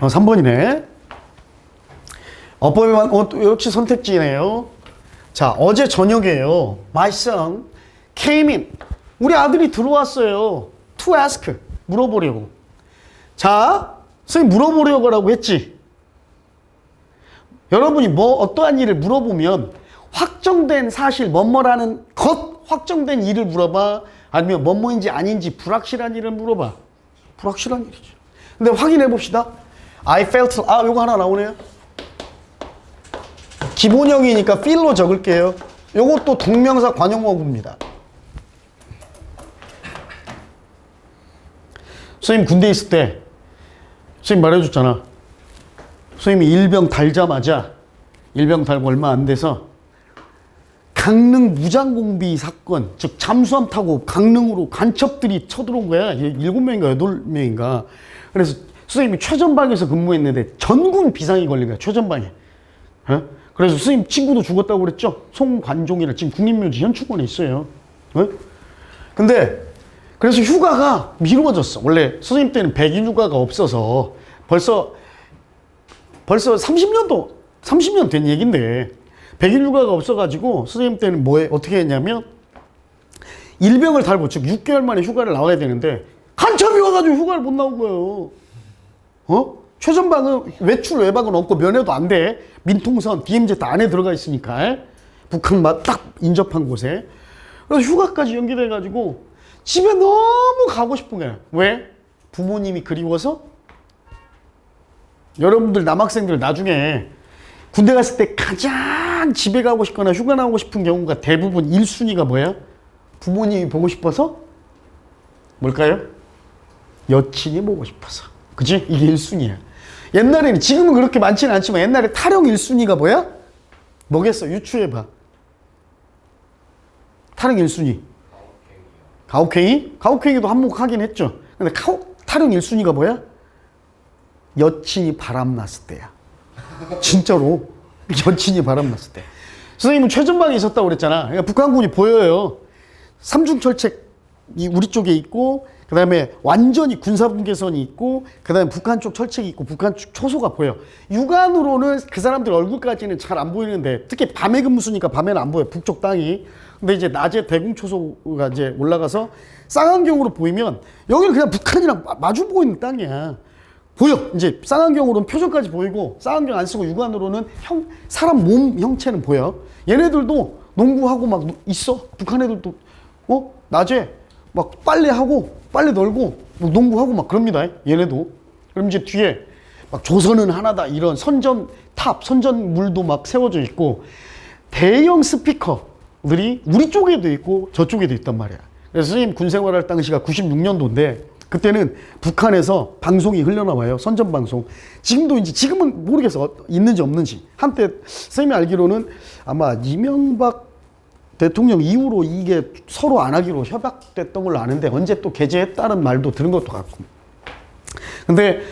3번이네. 역시 선택지네요. 자, 어제 저녁에요. My son came in. 우리 아들이 들어왔어요. To ask. 물어보려고. 자, 선생님 물어보려고 했지. 여러분이 어떠한 일을 물어보면 확정된 사실, 뭐뭐라는 것, 확정된 일을 물어봐. 아니면 뭐뭐인지 아닌지 불확실한 일을 물어봐. 불확실한 일이죠. 근데 확인해 봅시다. I felt, 요거 하나 나오네요. 기본형이니까 feel로 적을게요. 요것도 동명사 관용어구입니다. 선생님 군대 있을 때 선생님 말해줬잖아. 선생님이 일병 달자마자, 일병 달고 얼마 안 돼서 강릉 무장공비 사건, 즉 잠수함 타고 강릉으로 간첩들이 쳐들어온 거야. 7명인가 8명인가. 그래서 선생님이 최전방에서 근무했는데 전군 비상이 걸린 거야. 최전방에. 그래서 선생님 친구도 죽었다고 그랬죠. 송관종이라 지금 국립묘지 현충원에 있어요. 근데 그래서 휴가가 미루어졌어. 원래 선생님 때는 백일 휴가가 없어서 벌써 30년 된 얘긴데 백일 휴가가 없어가지고 선생님 때는 어떻게 했냐면 일병을 달고, 즉 6개월 만에 휴가를 나와야 되는데 간첩이 와가지고 휴가를 못 나온 거예요. 최전방은 외박은 없고 면회도 안 돼. 민통선 DMZ 안에 들어가 있으니까 북한만 딱 인접한 곳에. 그래서 휴가까지 연기돼가지고 집에 너무 가고 싶은 거야. 왜? 부모님이 그리워서. 여러분들 남학생들 나중에 군대 갔을 때 가장 집에 가고 싶거나 휴가 나오고 싶은 경우가 대부분 1순위가 뭐야? 부모님이 보고 싶어서? 뭘까요? 여친이 보고 싶어서. 그치? 이게 1순위야. 옛날에는, 지금은 그렇게 많지는 않지만 옛날에 타령 1순위가 뭐야? 뭐겠어? 유추해봐. 타령 1순위. 가혹행위? 가혹행위도 한몫하긴 했죠. 근데 타령 1순위가 뭐야? 여친이 바람났을 때야. 진짜로. 여친이 바람났을 때. 선생님은 최전방에 있었다고 그랬잖아. 그러니까 북한군이 보여요. 삼중철책이 우리 쪽에 있고, 그 다음에 완전히 군사분계선이 있고, 그 다음에 북한 쪽 철책이 있고, 북한 쪽 초소가 보여. 육안으로는 그 사람들 얼굴까지는 잘 안 보이는데, 특히 밤에 근무 쓰니까 밤에는 안 보여. 북쪽 땅이. 근데 이제 낮에 대공 초소가 이제 올라가서 쌍안경으로 보이면 여기는 그냥 북한이랑 마주 보고 있는 땅이야. 보여. 이제 쌍안경으로는 표정까지 보이고, 쌍안경 안 쓰고 육안으로는 사람 몸 형체는 보여. 얘네들도 농구하고 막 있어. 북한 애들도 낮에 막 빨래하고 빨래 널고 농구하고 막 그럽니다. 얘네도. 그럼 이제 뒤에 막 조선은 하나다 이런 선전물도 막 세워져 있고, 대형 스피커들이 우리 쪽에도 있고 저쪽에도 있단 말이야. 그래서 선생님 군 생활할 당시가 96년도인데 그때는 북한에서 방송이 흘러나와요. 선전방송. 지금은 모르겠어. 있는지 없는지. 한때 선생님이 알기로는 아마 이명박 대통령 이후로 이게 서로 안 하기로 협약됐던 걸로 아는데 언제 또 개재했다는 말도 들은 것도 같고. 근데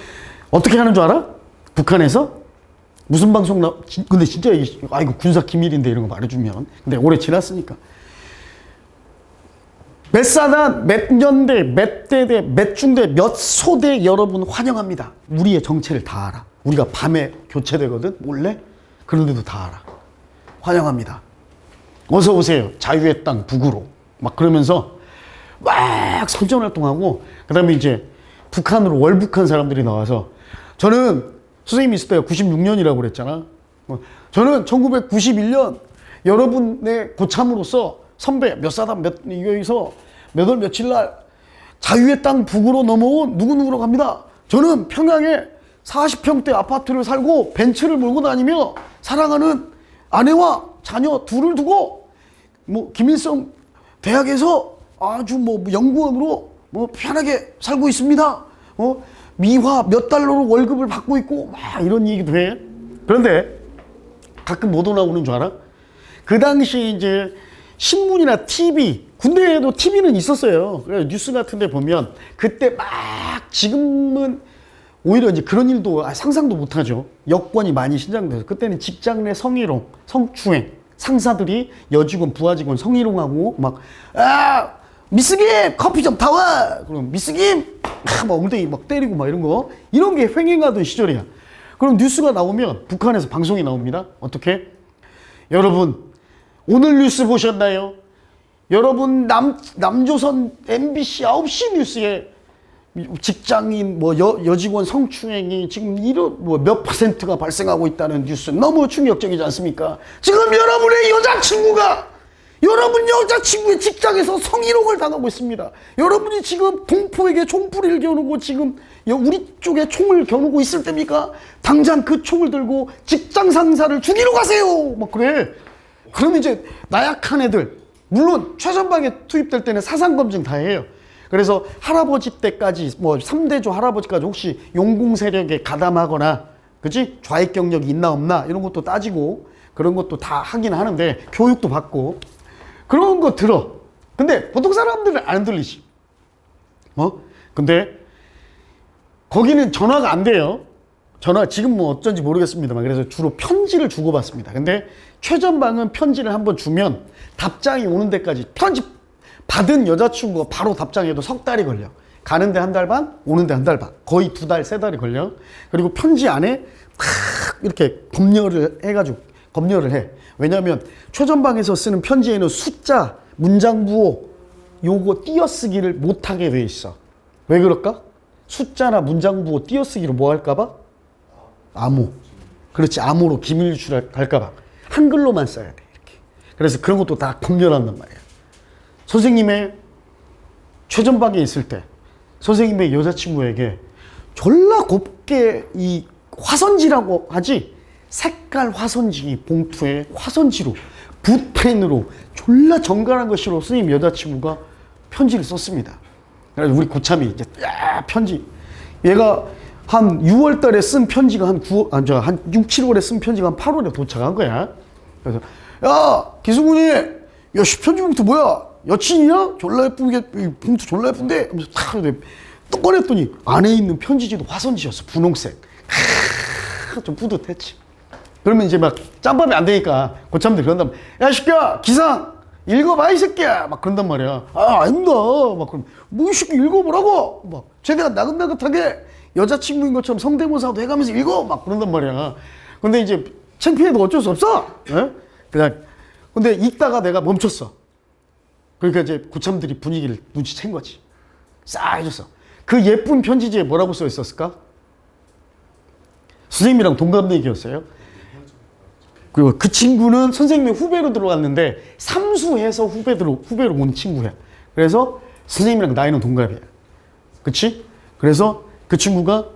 어떻게 하는 줄 알아? 북한에서? 무슨 방송 근데 진짜 이거 군사 기밀인데 이런 거 말해주면. 근데 오래 지났으니까. 몇 사단, 몇 년대, 몇 대대, 몇 중대, 몇 소대 여러분 환영합니다. 우리의 정체를 다 알아. 우리가 밤에 교체되거든, 몰래? 그런데도 다 알아. 환영합니다. 어서 오세요. 자유의 땅 북으로. 막 그러면서 막 선전활동하고, 그 다음에 이제 북한으로 월북한 사람들이 나와서, 저는 선생님이 있을 때가 96년이라고 그랬잖아. 저는 1991년 여러분의 고참으로서 선배 몇 사단 여기서 몇 월 며칠 날 자유의 땅 북으로 넘어온 누구누구로 갑니다. 저는 평양에 40평대 아파트를 살고 벤츠를 몰고 다니며 사랑하는 아내와 자녀 둘을 두고 뭐 김일성 대학에서 아주 뭐 연구원으로 뭐 편하게 살고 있습니다. 미화 몇 달러로 월급을 받고 있고 막 이런 얘기도 해. 그런데 가끔 뭐도 나오는 줄 알아? 그 당시 이제 신문이나 TV, 군대에도 TV는 있었어요. 그래서 뉴스 같은 데 보면 그때 막 지금은 오히려 이제 그런 일도 상상도 못 하죠. 여권이 많이 신장돼서 그때는 직장 내 성희롱, 성추행, 상사들이 여직원, 부하직원 성희롱하고 막 미스 김 커피 좀 타와. 그럼 미스 김 막 엉덩이 막 때리고 막 이런 게 횡행하던 시절이야. 그럼 뉴스가 나오면 북한에서 방송이 나옵니다. 어떻게? 여러분 오늘 뉴스 보셨나요? 여러분 남조선 MBC 9시 뉴스에 직장인 뭐 여직원 성추행이 지금 이런 뭐 몇 %가 발생하고 있다는 뉴스 너무 충격적이지 않습니까? 지금 여러분의 여자친구의 직장에서 성희롱을 당하고 있습니다. 여러분이 지금 동포에게 총뿌리를 겨누고 지금 우리 쪽에 총을 겨누고 있을 때입니까? 당장 그 총을 들고 직장 상사를 죽이러 가세요. 막 그래. 그럼 이제 나약한 애들, 물론 최전방에 투입될 때는 사상검증 다 해요. 그래서 할아버지 때까지 뭐 3대조 할아버지까지 혹시 용공 세력에 가담하거나 그치? 좌익 경력이 있나 없나 이런 것도 따지고 그런 것도 다 하긴 하는데 교육도 받고 그런 거 들어. 근데 보통 사람들은 안 들리지. 근데 거기는 전화가 안 돼요. 전화 지금 뭐 어쩐지 모르겠습니다만 그래서 주로 편지를 주고받습니다. 근데 최전방은 편지를 한번 주면 답장이 오는 데까지 편지 받은 여자친구가 바로 답장해도 석 달이 걸려. 가는데 한 달 반, 오는데 한 달 반. 거의 2달, 3달이 걸려. 그리고 편지 안에 탁 이렇게 검열을 해. 왜냐하면 최전방에서 쓰는 편지에는 숫자, 문장부호 요거 띄어쓰기를 못하게 돼 있어. 왜 그럴까? 숫자나 문장부호 띄어쓰기로 뭐 할까봐? 암호. 그렇지, 암호로 기밀 유출할까봐. 한글로만 써야 돼, 이렇게. 그래서 그런 것도 다 검열한단 말이야. 선생님의 최전방에 있을 때, 선생님의 여자친구에게 졸라 곱게 이 화선지라고 하지? 색깔 화선지 봉투에 화선지로, 붓펜으로 졸라 정갈한 것으로 선생님 여자친구가 편지를 썼습니다. 그래서 우리 고참이 이제 편지. 얘가 한 6월 달에 쓴 편지가 한 6, 7월에 쓴 편지가 한 8월에 도착한 거야. 그래서, 야, 기수군이, 야, 편지 봉투 뭐야? 여친이야? 졸라 예쁘게, 봉투 졸라 예쁜데? 하면서 탁, 또 꺼냈더니 안에 있는 편지지도 화선지였어. 분홍색. 좀 뿌듯했지. 그러면 이제 막 짬밥이 안 되니까 고참들이 그런단 말이야. 야, 새끼야, 기상! 읽어봐, 이 새끼야! 막 그런단 말이야. 아닙니다. 막 그럼, 뭐, 이 새끼 읽어보라고! 막, 최대한 나긋나긋하게 여자친구인 것처럼 성대모사도 해가면서 읽어! 막 그런단 말이야. 근데 이제 창피해도 어쩔 수 없어! 예? 그냥, 근데 읽다가 내가 멈췄어. 그러니까 이제 고참들이 분위기를 눈치챈 거지. 싹 해줬어. 그 예쁜 편지지에 뭐라고 써 있었을까? 선생님이랑 동갑내기였어요. 그리고 그 친구는 선생님의 후배로 들어왔는데 삼수해서 후배로 온 친구야. 그래서 선생님이랑 나이는 동갑이야. 그치? 그래서 그 친구가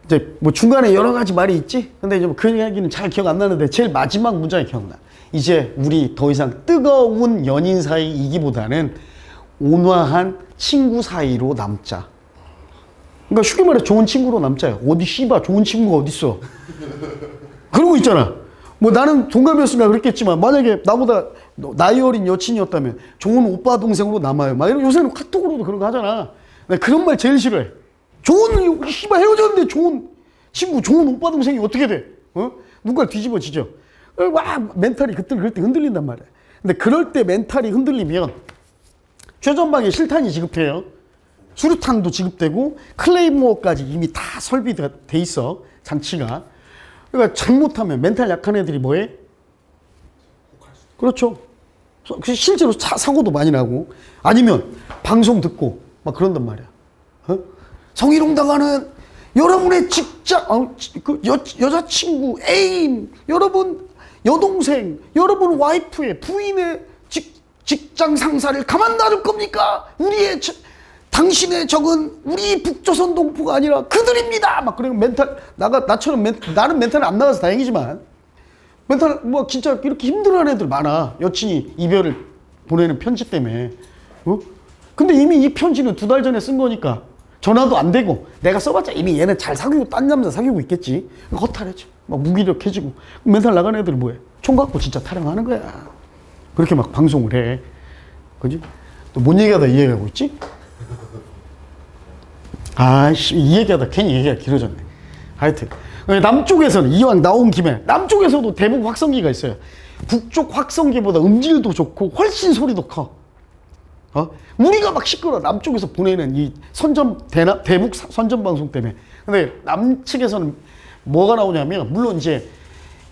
이제 뭐 중간에 여러 가지 말이 있지? 근데 이제 그 이야기는 잘 기억 안 나는데 제일 마지막 문장이 기억나. 이제 우리 더 이상 뜨거운 연인 사이이기보다는 온화한 친구 사이로 남자. 그러니까 쉽게 말해 좋은 친구로 남자야. 어디 씨발 좋은 친구가 어딨어. 그런 거 있잖아. 뭐 나는 동갑이었으니까 그랬겠지만 만약에 나보다 나이 어린 여친이었다면 좋은 오빠 동생으로 남아요. 막 이런 요새는 카톡으로도 그런 거 하잖아. 나 그런 말 제일 싫어해. 좋은 씨발 헤어졌는데 좋은 친구, 좋은 오빠 동생이 어떻게 돼? 누가 뒤집어지죠. 와 멘탈이 그럴 때 흔들린단 말이야. 근데 그럴 때 멘탈이 흔들리면 최전방에 실탄이 지급해요. 수류탄도 지급되고 클레이모어까지 이미 다 설비돼 있어. 장치가. 그러니까 잘못하면 멘탈 약한 애들이 뭐해? 그렇죠. 실제로 사고도 많이 나고 아니면 방송 듣고 막 그런단 말이야. 성희롱 당하는 여러분의 직장, 그 여자친구, 애인, 여러분 여동생, 여러분 와이프의 부인의 직장 상사를 가만 놔둘 겁니까? 당신의 적은 우리 북조선 동포가 아니라 그들입니다. 막 그러면 멘탈 나처럼 나는 멘탈이 안 나가서 다행이지만 멘탈 뭐 진짜 이렇게 힘들어하는 애들 많아. 여친이 이별을 보내는 편지 때문에. 근데 이미 이 편지는 2달 전에 쓴 거니까 전화도 안 되고 내가 써봤자 이미 얘는 잘 사귀고 딴 남자 사귀고 있겠지. 허탈해져. 막 무기력해지고 멘탈 나간 애들은 뭐해? 총 갖고 진짜 타령하는 거야. 그렇게 막 방송을 해. 그지? 또 뭔 얘기하다 이 얘기하고 있지? 아이씨, 이 얘기하다 괜히 얘기가 길어졌네. 하여튼 남쪽에서는 이왕 나온 김에 남쪽에서도 대북 확성기가 있어요. 북쪽 확성기보다 음질도 좋고 훨씬 소리도 커. 우리가 막 시끄러. 남쪽에서 보내는 이 대북 선전 방송 때문에. 근데 남측에서는 뭐가 나오냐면 물론 이제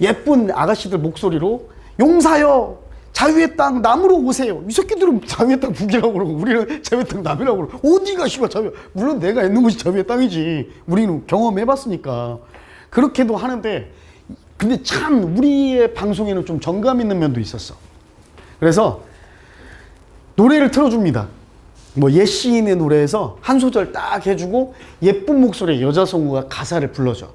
예쁜 아가씨들 목소리로 용사여 자유의 땅 남으로 오세요. 이 새끼들은 자유의 땅 북이라고 그러고 우리는 자유의 땅 남이라고 그러고 어디가 씨발 자유. 물론 내가 있는 곳이 자유의 땅이지. 우리는 경험해봤으니까. 그렇게도 하는데 근데 참 우리의 방송에는 좀 정감 있는 면도 있었어. 그래서 노래를 틀어줍니다. 뭐 예시인의 노래에서 한 소절 딱 해주고 예쁜 목소리의 여자 성우가 가사를 불러줘.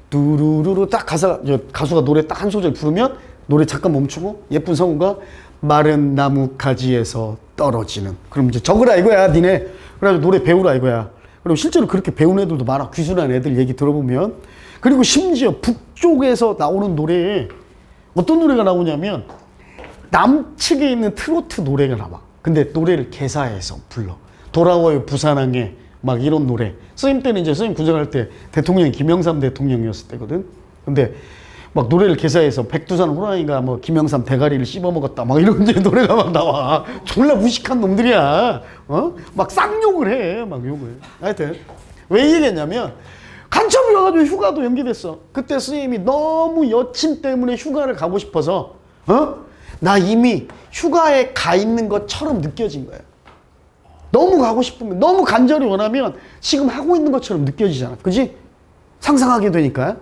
두루루루 딱 가수가 노래 딱 한 소절 부르면 노래 잠깐 멈추고 예쁜 성우가 마른 나무 가지에서 떨어지는. 그럼 이제 적으라 이거야 니네. 그래가지고 노래 배우라 이거야. 그리고 실제로 그렇게 배운 애들도 많아. 귀순한 애들 얘기 들어보면. 그리고 심지어 북쪽에서 나오는 노래에 어떤 노래가 나오냐면 남측에 있는 트로트 노래가 나와. 근데 노래를 개사해서 불러. 돌아와요 부산항에 막 이런 노래. 선생님 때는 이제 선생님 군생할 때 대통령이 김영삼 대통령이었을 때거든. 근데 막 노래를 개사해서 백두산 호랑이가 뭐 김영삼 대가리를 씹어먹었다 막 이런 이제 노래가 막 나와. 졸라 무식한 놈들이야. 막 쌍욕을 해. 막 욕을. 하여튼 왜 얘기했냐면 간첩이 와가지고 휴가도 연기됐어. 그때 선생님이 너무 여친 때문에 휴가를 가고 싶어서 나 이미 휴가에 가 있는 것처럼 느껴진 거야. 너무 가고 싶으면 너무 간절히 원하면 지금 하고 있는 것처럼 느껴지잖아. 그지? 상상하게 되니까.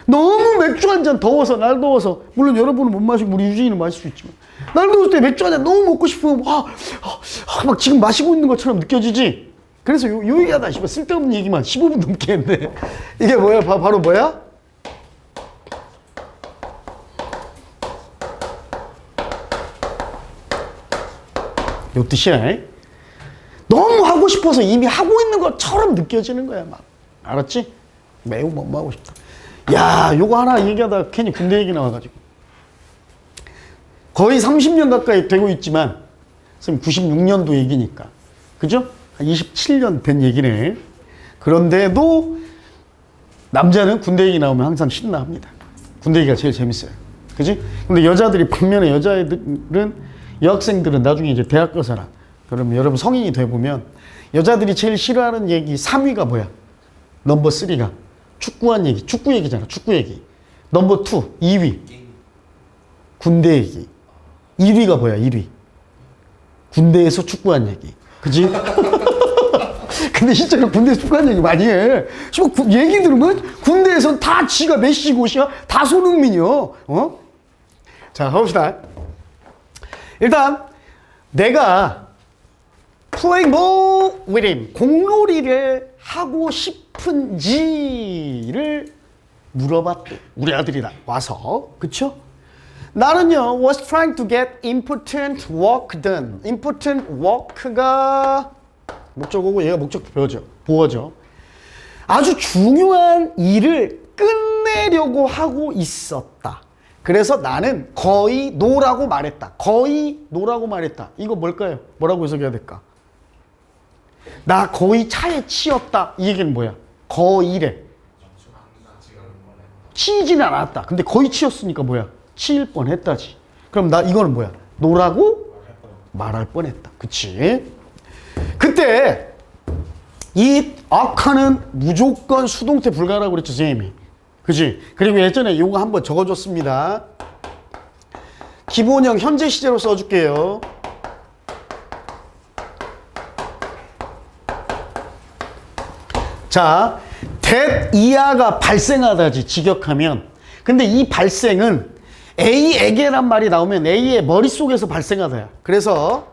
너무 맥주 한 잔 더워서 날 더워서 물론 여러분은 못 마시고 우리 유진이는 마실 수 있지만 날 더울 때 맥주 한 잔 너무 먹고 싶으면 막 지금 마시고 있는 것처럼 느껴지지. 그래서 요 얘기하다 쓸데없는 얘기만 15분 넘게 했는데 이게 뭐야? 바로 뭐야? 요 뜻이야. 너무 하고 싶어서 이미 하고 있는 것처럼 느껴지는 거야 막. 알았지? 매우 뭐하고 싶다. 야, 요거 하나 얘기하다 괜히 군대 얘기 나와가지고 거의 30년 가까이 되고 있지만 선생님 96년도 얘기니까 그죠? 한 27년 된 얘기네. 그런데도 남자는 군대 얘기 나오면 항상 신나합니다. 군대 얘기가 제일 재밌어요. 그지? 근데 여자들이 반면에 여자애들은 여학생들은 나중에 이제 대학 가서나 그러면 여러분 성인이 돼보면 여자들이 제일 싫어하는 얘기 3위가 뭐야? 넘버 3가 축구한 얘기, 축구 얘기잖아. 축구 얘기. 넘버 2, 2위 군대 얘기. 1위가 뭐야? 1위 군대에서 축구한 얘기. 그지? 근데 실제로 군대에서 축구한 얘기 많이 해. 얘기 들으면 군대에선 다 지가 메시고 다 손흥민이요. 자, 가봅시다. 일단 내가 playing ball with him 공놀이를 하고 싶은지를 물어봤대. 우리 아들이 와서. 그쵸? 나는요 was trying to get important work done. important work가 목적어고 얘가 목적표 보어죠. 아주 중요한 일을 끝내려고 하고 있었다. 그래서 나는 거의 노라고 말했다. 거의 노라고 말했다. 이거 뭘까요? 뭐라고 해석해야 될까? 나 거의 차에 치였다. 이 얘기는 뭐야? 거의래. 치이지는 않았다. 근데 거의 치였으니까 뭐야? 치일 뻔했다지. 그럼 나 이거는 뭐야? 노라고 말할 뻔했다. 그치? 그때 이 악화는 무조건 수동태 불가라고 그랬죠, 선생님이. 그치? 그리고 예전에 이거 한번 적어줬습니다. 기본형 현재 시제로 써줄게요. 자, that 이하가 발생하다지, 직역하면. 근데 이 발생은 A에게란 말이 나오면 A의 머릿속에서 발생하다야. 그래서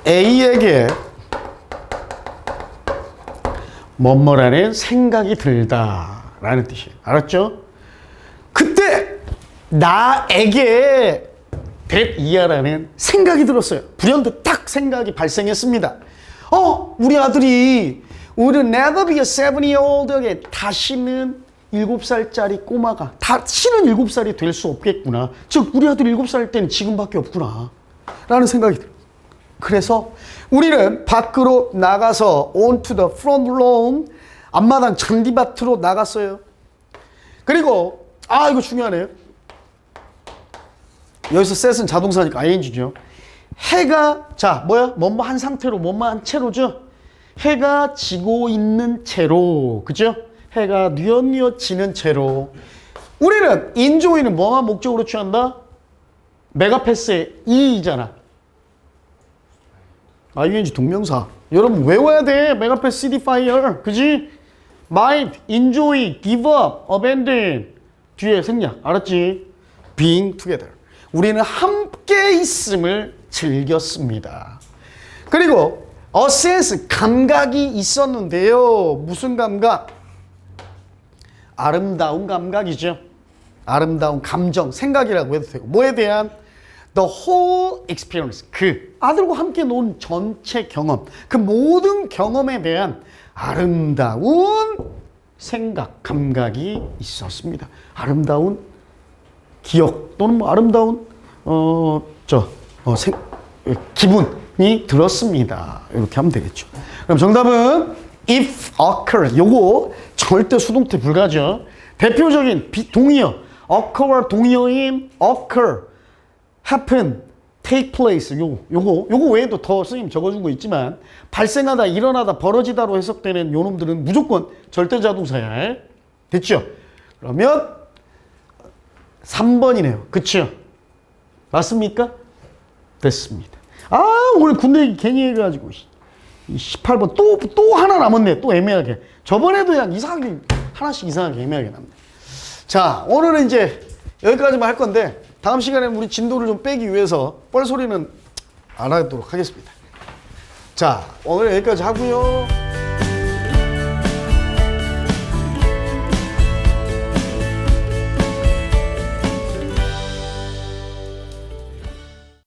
A에게 뭐뭐라는 생각이 들다라는 뜻이에요. 알았죠? 그때 나에게 that year라는 생각이 들었어요. 불현듯 딱 생각이 발생했습니다. 우리 아들이 would never be a 7-year-old again. 다시는 7살짜리 꼬마가 다시는 7살이 될 수 없겠구나. 즉 우리 아들이 7살 때는 지금밖에 없구나 라는 생각이 들어요. 그래서 우리는 밖으로 나가서 onto the front lawn, 앞마당 잔디밭으로 나갔어요. 그리고 이거 중요하네요. 여기서 set은 자동사니까 ing죠. 해가 뭐뭐 한 상태로 뭐뭐 한 채로죠. 해가 지고 있는 채로, 그죠? 해가 뉘엿뉘엿 지는 채로 우리는 enjoy는 뭐만 목적으로 취한다? 메가패스의 이잖아. ing 동명사. 여러분 외워야 돼. 메가패스 CDFire. 그지? might, enjoy, give up, abandon. 뒤에 생략. 알았지? being together. 우리는 함께 있음을 즐겼습니다. 그리고 a sense, 감각이 있었는데요. 무슨 감각? 아름다운 감각이죠. 아름다운 감정, 생각이라고 해도 되고. 뭐에 대한? The whole experience. 그 아들과 함께 논 전체 경험. 그 모든 경험에 대한 아름다운 생각, 감각이 있었습니다. 아름다운 기억 또는 뭐 아름다운 기분이 들었습니다. 이렇게 하면 되겠죠. 그럼 정답은 if occur. 요거 절대 수동태 불가죠. 대표적인 동의어 occur와 동의어인 occur, happen, take place. 요거 외에도 더 선생님 적어준 거 있지만 발생하다, 일어나다, 벌어지다로 해석되는 요놈들은 무조건 절대자동사야. 됐죠? 그러면 3번이네요. 그쵸? 맞습니까? 됐습니다. 오늘 군대 얘기 괜히 해가지고 18번 또 하나 남았네. 또 애매하게. 저번에도 그냥 하나씩 이상하게 애매하게 남네. 자, 오늘은 이제 여기까지만 할 건데 다음 시간에 우리 진도를 좀 빼기 위해서 뻘소리는 안 하도록 하겠습니다. 자, 오늘 여기까지 하고요.